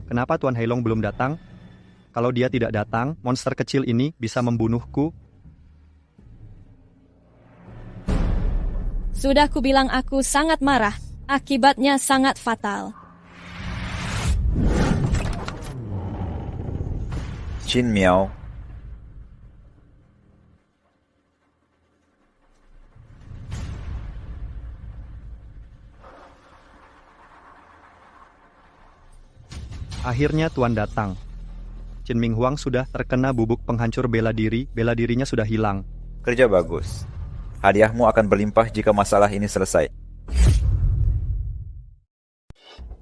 Kenapa Tuan Heilong belum datang? Kalau dia tidak datang, monster kecil ini bisa membunuhku. Sudah kubilang aku sangat marah. Akibatnya sangat fatal. Qin Miao. Akhirnya Tuan datang. Qin Ming Huang sudah terkena bubuk penghancur bela dirinya sudah hilang. Kerja bagus. Hadiahmu akan berlimpah jika masalah ini selesai.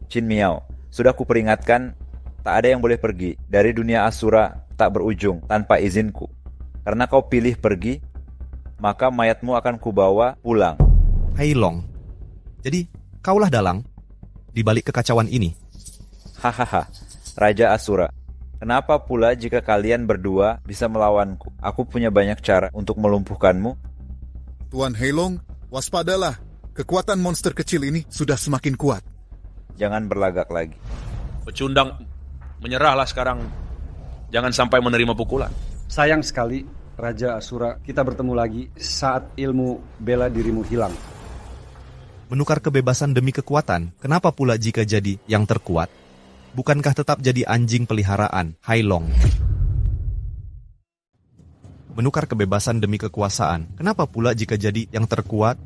Qin Miao, sudah kuperingatkan, tak ada yang boleh pergi dari dunia Asura tak berujung tanpa izinku. Karena kau pilih pergi, maka mayatmu akan kubawa pulang. Hai Long, jadi kaulah dalang di balik kekacauan ini. Hahaha, Raja Asura. Kenapa pula jika kalian berdua bisa melawanku? Aku punya banyak cara untuk melumpuhkanmu. Tuan Heilong, waspadalah. Kekuatan monster kecil ini sudah semakin kuat. Jangan berlagak lagi. Pecundang, menyerahlah sekarang. Jangan sampai menerima pukulan. Sayang sekali, Raja Asura, kita bertemu lagi saat ilmu bela dirimu hilang. Menukar kebebasan demi kekuatan, kenapa pula jika jadi yang terkuat? Bukankah tetap jadi anjing peliharaan, Hai Long? Menukar kebebasan demi kekuasaan, kenapa pula jika jadi yang terkuat?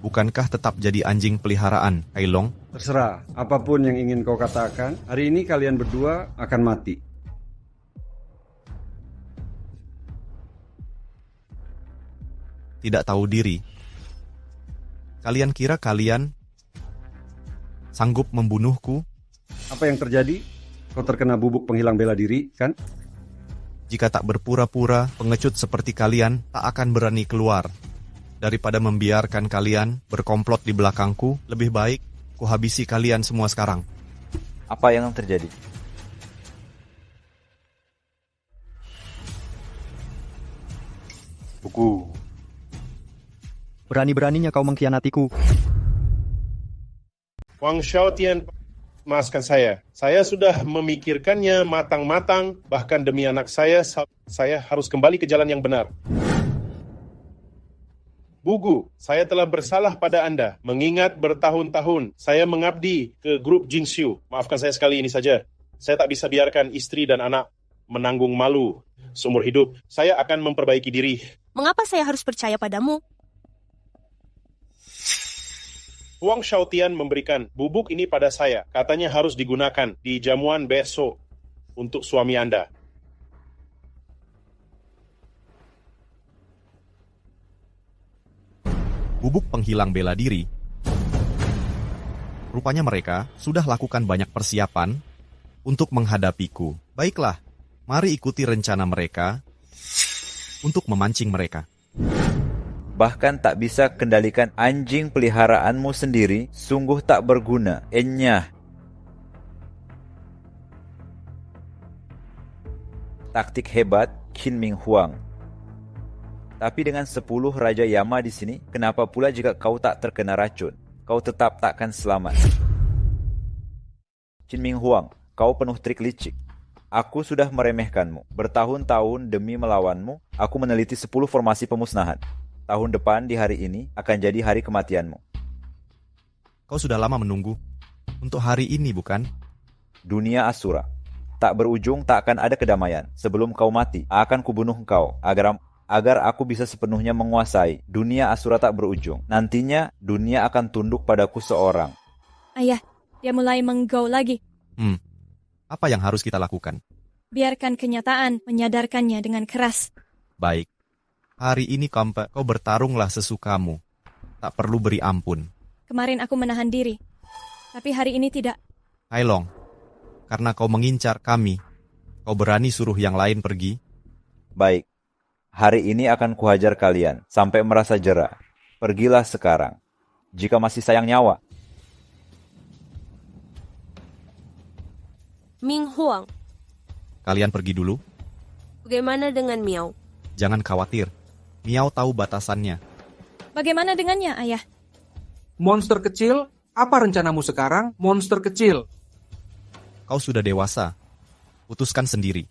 Bukankah tetap jadi anjing peliharaan, Hai Long? Terserah, apapun yang ingin kau katakan, hari ini kalian berdua akan mati. Tidak tahu diri. Kalian kira kalian sanggup membunuhku? Apa yang terjadi? Kau terkena bubuk penghilang bela diri, kan? Jika tak berpura-pura, pengecut seperti kalian tak akan berani keluar. Daripada membiarkan kalian berkomplot di belakangku, lebih baik kuhabisi kalian semua sekarang. Apa yang terjadi? Buku. Berani-beraninya kau mengkhianatiku. Wang Xiaotian, maafkan saya. Saya sudah memikirkannya matang-matang, bahkan demi anak saya harus kembali ke jalan yang benar. Bugu, saya telah bersalah pada Anda. Mengingat bertahun-tahun saya mengabdi ke grup Jingxiu. Maafkan saya sekali ini saja. Saya tak bisa biarkan istri dan anak menanggung malu seumur hidup. Saya akan memperbaiki diri. Mengapa saya harus percaya padamu? Wang Xiaotian memberikan bubuk ini pada saya. Katanya harus digunakan di jamuan besok untuk suami Anda. Bubuk penghilang bela diri. Rupanya mereka sudah lakukan banyak persiapan untuk menghadapiku. Baiklah, mari ikuti rencana mereka untuk memancing mereka. Bahkan tak bisa kendalikan anjing peliharaanmu sendiri, sungguh tak berguna. Enyah. Taktik hebat Qin Ming Huang. Tapi dengan 10 Raja Yama di sini, kenapa pula jika kau tak terkena racun? Kau tetap takkan selamat. Qin Ming Huang, kau penuh trik licik. Aku sudah meremehkanmu. Bertahun-tahun demi melawanmu, aku meneliti 10 formasi pemusnahan. Tahun depan di hari ini akan jadi hari kematianmu. Kau sudah lama menunggu untuk hari ini, bukan? Dunia Asura. Tak berujung, tak akan ada kedamaian. Sebelum kau mati, akan kubunuh engkau agar aku bisa sepenuhnya menguasai. Dunia Asura tak berujung. Nantinya, dunia akan tunduk padaku seorang. Ayah, dia mulai menggaul lagi. Apa yang harus kita lakukan? Biarkan kenyataan menyadarkannya dengan keras. Baik. Hari ini kau bertarunglah sesukamu. Tak perlu beri ampun. Kemarin aku menahan diri. Tapi hari ini tidak. Hai Long, karena kau mengincar kami, kau berani suruh yang lain pergi? Baik. Hari ini akan kuhajar kalian sampai merasa jera. Pergilah sekarang, jika masih sayang nyawa. Ming Huang. Kalian pergi dulu. Bagaimana dengan Miao? Jangan khawatir. Miao tahu batasannya. Bagaimana dengannya, Ayah? Monster kecil, apa rencanamu sekarang, monster kecil? Kau sudah dewasa. Putuskan sendiri.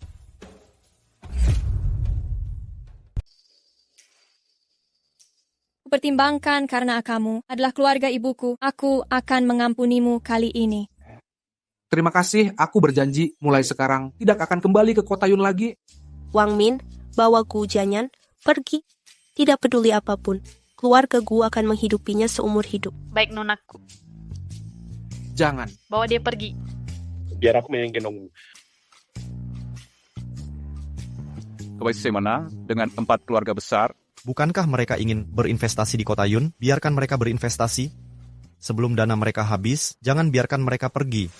Pertimbangkan karena kamu adalah keluarga ibuku, aku akan mengampunimu kali ini. Terima kasih, aku berjanji mulai sekarang tidak akan kembali ke kota Yun lagi. Wang Min, bawa Gu Jianyan pergi. Tidak peduli apapun, keluarga Gu akan menghidupinya seumur hidup. Baik, Nonaku. Jangan. Bawa dia pergi. biar aku menggendongmu. Bagaimana dengan 4 keluarga besar? Bukankah mereka ingin berinvestasi di kota Yun? Biarkan mereka berinvestasi. Sebelum dana mereka habis, jangan biarkan mereka pergi.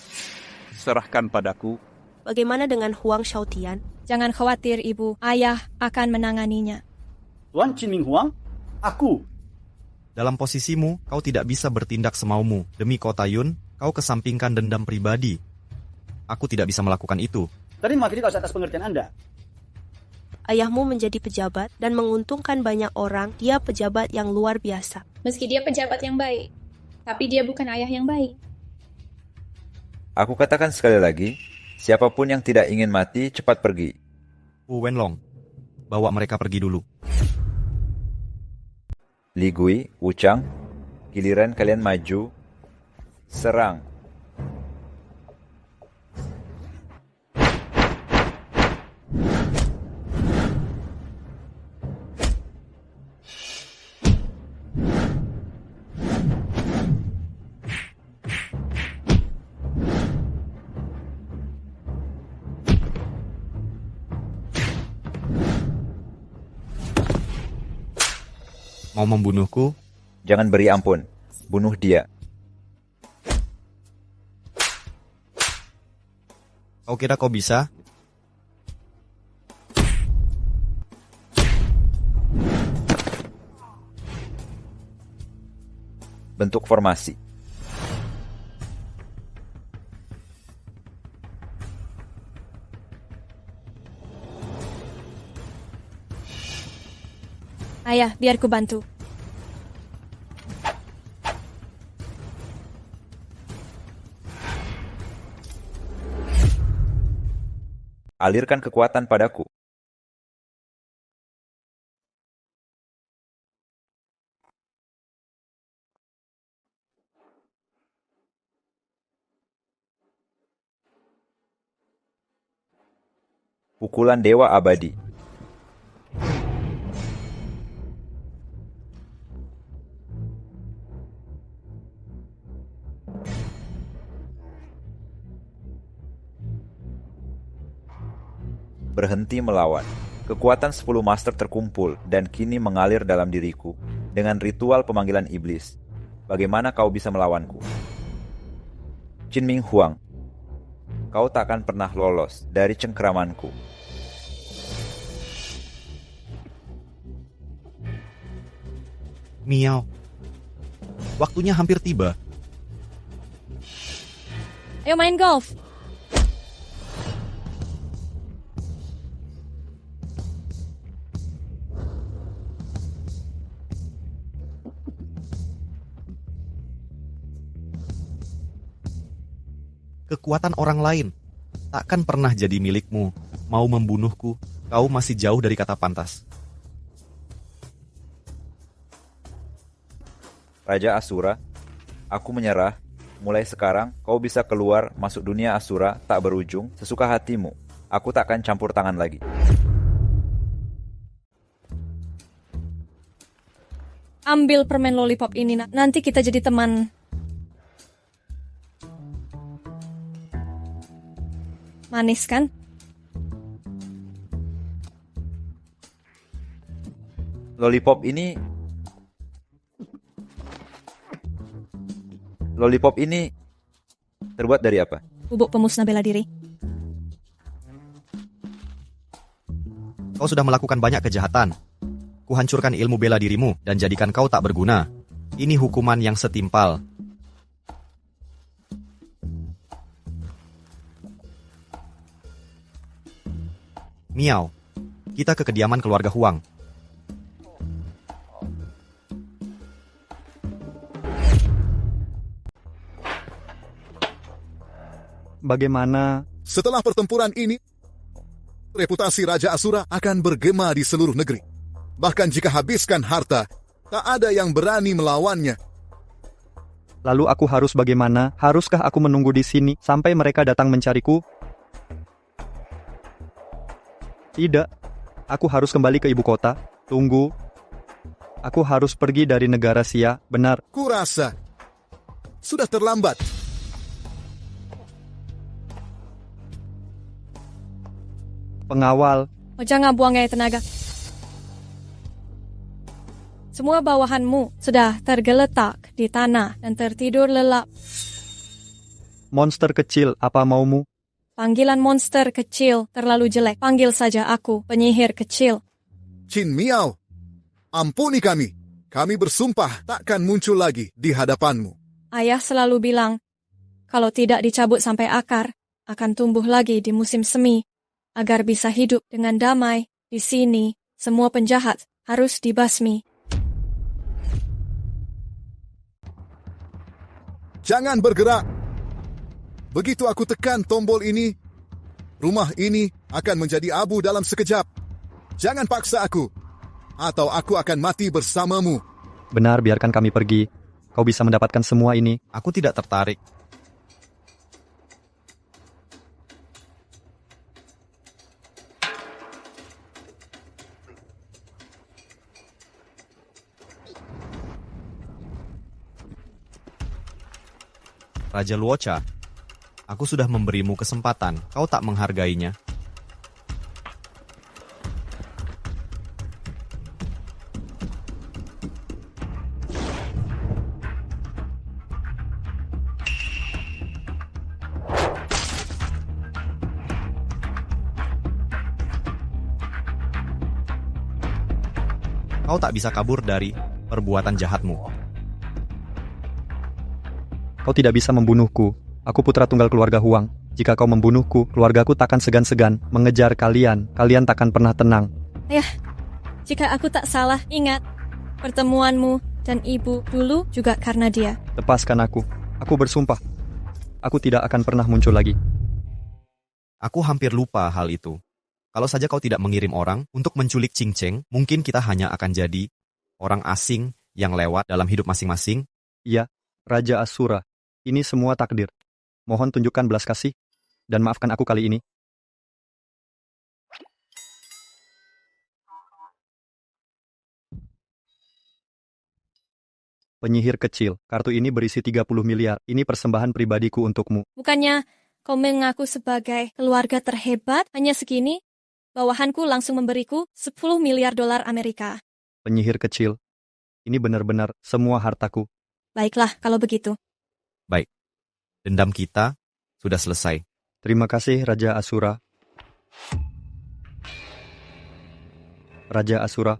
Serahkan padaku. Bagaimana dengan Huang Xiaotian? Jangan khawatir, Ibu. Ayah akan menanganinya. Tuan Qinming Huang, aku. Dalam posisimu, kau tidak bisa bertindak semaumu. Demi kota Yun, kau kesampingkan dendam pribadi. Aku tidak bisa melakukan itu. Terima kasih atas pengertian Anda. Ayahmu menjadi pejabat dan menguntungkan banyak orang. Dia pejabat yang luar biasa. Meski dia pejabat yang baik, tapi dia bukan ayah yang baik. Aku katakan sekali lagi, siapapun yang tidak ingin mati, cepat pergi. Wu Wenlong, bawa mereka pergi dulu. Li Gui, Wu Chang, giliran kalian maju, serang. Mau membunuhku? Jangan beri ampun. Bunuh dia. Kau kira kau bisa? Bentuk formasi. Ayah, biar ku bantu. Alirkan kekuatan padaku. Pukulan Dewa Abadi. Berhenti melawan. Kekuatan 10 master terkumpul dan kini mengalir dalam diriku dengan ritual pemanggilan iblis. Bagaimana kau bisa melawanku? Qinming Huang, kau takkan pernah lolos dari cengkeramanku. Miao, waktunya hampir tiba. Ayo main golf. Kekuatan orang lain takkan pernah jadi milikmu. Mau membunuhku, kau masih jauh dari kata pantas. Raja Asura, aku menyerah. Mulai sekarang, kau bisa keluar masuk dunia Asura tak berujung sesuka hatimu. Aku takkan campur tangan lagi. Ambil permen lollipop ini, nanti kita jadi teman. Manis kan? Lollipop ini terbuat dari apa? Bubuk pemusnah bela diri. Kau sudah melakukan banyak kejahatan. Kuhancurkan ilmu bela dirimu dan jadikan kau tak berguna. Ini hukuman yang setimpal. Miao, kita ke kediaman keluarga Huang. Bagaimana? Setelah pertempuran ini, reputasi Raja Asura akan bergema di seluruh negeri. Bahkan jika habiskan harta, tak ada yang berani melawannya. Lalu aku harus bagaimana? Haruskah aku menunggu di sini sampai mereka datang mencariku? Tidak, aku harus kembali ke ibu kota. Tunggu, aku harus pergi dari negara Xia, benar. Kurasa sudah terlambat. Pengawal. Oh, jangan buang air tenaga. Semua bawahanmu sudah tergeletak di tanah dan tertidur lelap. Monster kecil, apa maumu? Panggilan monster kecil terlalu jelek. Panggil saja aku, penyihir kecil. Qin Miao, ampuni kami. Kami bersumpah takkan muncul lagi di hadapanmu. Ayah selalu bilang, kalau tidak dicabut sampai akar, akan tumbuh lagi di musim semi. Agar bisa hidup dengan damai, di sini, semua penjahat harus dibasmi. Jangan bergerak. Begitu aku tekan tombol ini, rumah ini akan menjadi abu dalam sekejap. Jangan paksa aku, atau aku akan mati bersamamu. Benar, biarkan kami pergi. Kau bisa mendapatkan semua ini. Aku tidak tertarik. Raja Luocha, aku sudah memberimu kesempatan. Kau tak menghargainya. Kau tak bisa kabur dari perbuatan jahatmu. Kau tidak bisa membunuhku. Aku putra tunggal keluarga Huang. Jika kau membunuhku, keluargaku takkan segan-segan mengejar kalian. Kalian takkan pernah tenang. Ayah, jika aku tak salah, ingat, pertemuanmu dan ibu dulu juga karena dia. Lepaskan aku. Aku bersumpah. Aku tidak akan pernah muncul lagi. Aku hampir lupa hal itu. Kalau saja kau tidak mengirim orang untuk menculik Qing Cheng, mungkin kita hanya akan jadi orang asing yang lewat dalam hidup masing-masing. Iya, Raja Asura. Ini semua takdir. Mohon tunjukkan belas kasih dan maafkan aku kali ini. Penyihir kecil, kartu ini berisi 30 miliar. Ini persembahan pribadiku untukmu. Bukannya kau mengaku sebagai keluarga terhebat hanya segini? Bawahanku langsung memberiku 10 miliar dolar Amerika. Penyihir kecil, ini benar-benar semua hartaku. Baiklah kalau begitu. Baik, dendam kita sudah selesai. Terima kasih, Raja Asura. Raja Asura,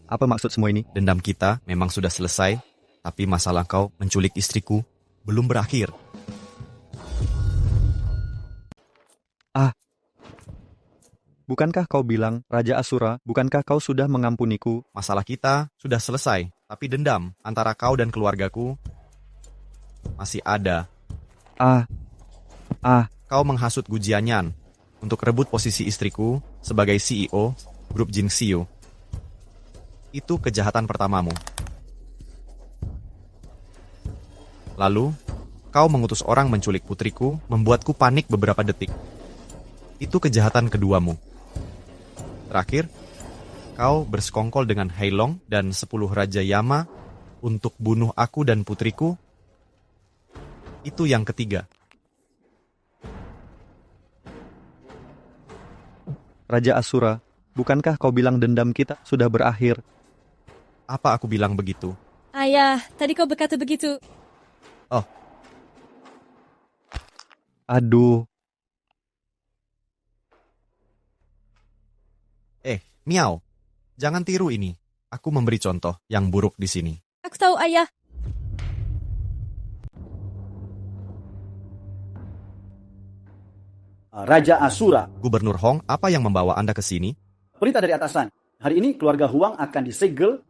apa maksud semua ini? Dendam kita memang sudah selesai, tapi masalah kau menculik istriku belum berakhir. Bukankah kau bilang, Raja Asura, bukankah kau sudah mengampuniku? Masalah kita sudah selesai, tapi dendam antara kau dan keluargaku masih ada. Kau menghasut Gu Jianyan untuk rebut posisi istriku sebagai CEO grup Jingxiu. Itu kejahatan pertamamu. Lalu, kau mengutus orang menculik putriku, membuatku panik beberapa detik. Itu kejahatan keduamu. Terakhir, kau bersekongkol dengan Heilong dan 10 Raja Yama untuk bunuh aku dan putriku. Itu yang ketiga. Raja Asura, bukankah kau bilang dendam kita sudah berakhir? Apa aku bilang begitu? Ayah, tadi kau berkata begitu. Oh. Aduh. Miao, jangan tiru ini. Aku memberi contoh yang buruk di sini. Aku tahu, Ayah. Raja Asura. Gubernur Hong, apa yang membawa Anda ke sini? Perintah dari atasan. Hari ini keluarga Huang akan disegel.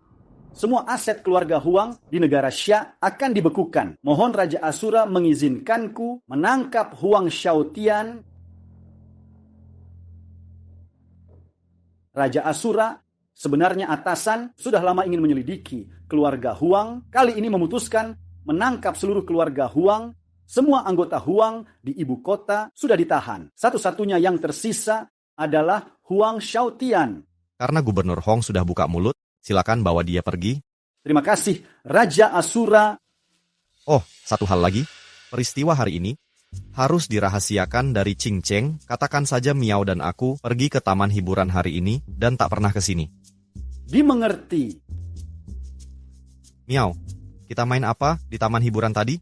Semua aset keluarga Huang di negara Xia akan dibekukan. Mohon Raja Asura mengizinkanku menangkap Huang Xiaotian. Raja Asura, sebenarnya atasan sudah lama ingin menyelidiki keluarga Huang. Kali ini memutuskan menangkap seluruh keluarga Huang. Semua anggota Huang di ibu kota sudah ditahan. Satu-satunya yang tersisa adalah Huang Xiaotian. Karena Gubernur Hong sudah buka mulut, silakan bawa dia pergi. Terima kasih, Raja Asura. Oh, satu hal lagi. Peristiwa hari ini harus dirahasiakan dari Cinceng. Katakan saja Miao dan aku pergi ke taman hiburan hari ini dan tak pernah ke sini. Dimengerti. Miao, kita main apa di taman hiburan tadi?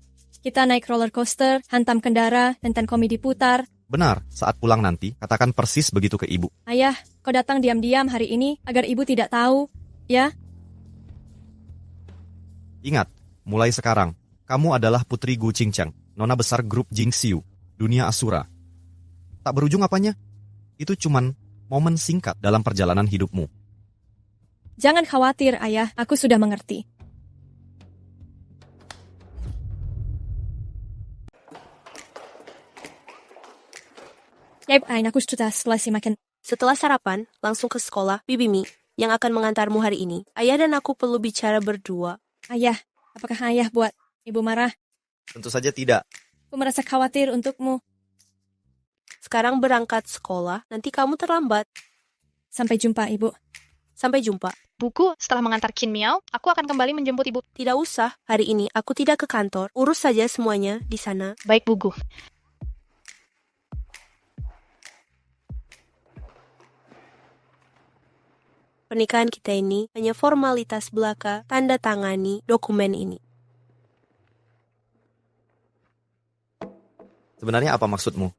Kita naik roller coaster, hantam kendara, nonton komedi putar. Benar, saat pulang nanti, katakan persis begitu ke ibu. Ayah, kau datang diam-diam hari ini agar ibu tidak tahu, ya? Ingat, mulai sekarang, kamu adalah putri Gu Qingcheng, nona besar grup Jingxiu, dunia Asura. Tak berujung apanya? Itu cuman momen singkat dalam perjalanan hidupmu. Jangan khawatir, Ayah. Aku sudah mengerti. Aku sudah selesai makan. Setelah sarapan, langsung ke sekolah, Bibi Mi, yang akan mengantarmu hari ini. Ayah dan aku perlu bicara berdua. Ayah, apakah Ayah buat Ibu marah? Tentu saja tidak. Aku merasa khawatir untukmu. Sekarang berangkat sekolah, nanti kamu terlambat. Sampai jumpa, Ibu. Sampai jumpa. Buku, setelah mengantar Qin Miao, aku akan kembali menjemput ibu. Tidak usah, hari ini aku tidak ke kantor. Urus saja semuanya di sana. Baik, Buku. Pernikahan kita ini hanya formalitas belaka tanda tangani dokumen ini. Sebenarnya apa maksudmu?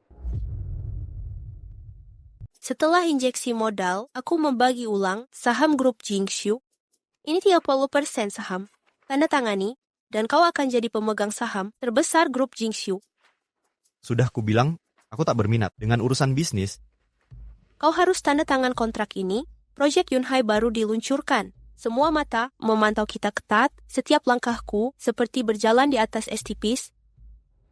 Setelah injeksi modal, aku membagi ulang saham grup Jingxiu. Ini 30% saham. Tanda tangani, dan kau akan jadi pemegang saham terbesar grup Jingxiu. Sudah kubilang, aku tak berminat dengan urusan bisnis. Kau harus tanda tangan kontrak ini. Proyek Yunhai baru diluncurkan. Semua mata memantau kita ketat, setiap langkahku seperti berjalan di atas es tipis.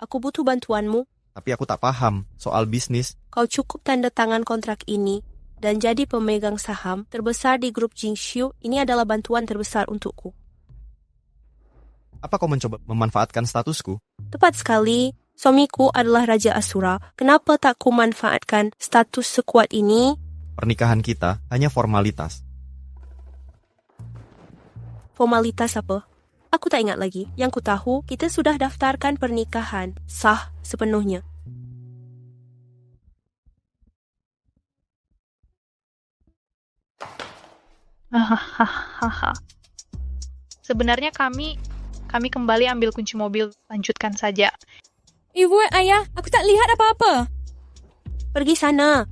Aku butuh bantuanmu. Tapi aku tak paham soal bisnis. Kau cukup tanda tangan kontrak ini dan jadi pemegang saham terbesar di grup Jingxiu. Ini adalah bantuan terbesar untukku. Apa kau mencoba memanfaatkan statusku? Tepat sekali. Suamiku adalah Raja Asura. Kenapa tak ku manfaatkan status sekuat ini? Pernikahan kita hanya formalitas. Formalitas apa? Aku tak ingat lagi. Yang ku tahu, kita sudah daftarkan pernikahan. Sah sepenuhnya. Sebenarnya kami kembali ambil kunci mobil. Lanjutkan saja. Ibu, Ayah, aku tak lihat apa-apa. Pergi sana.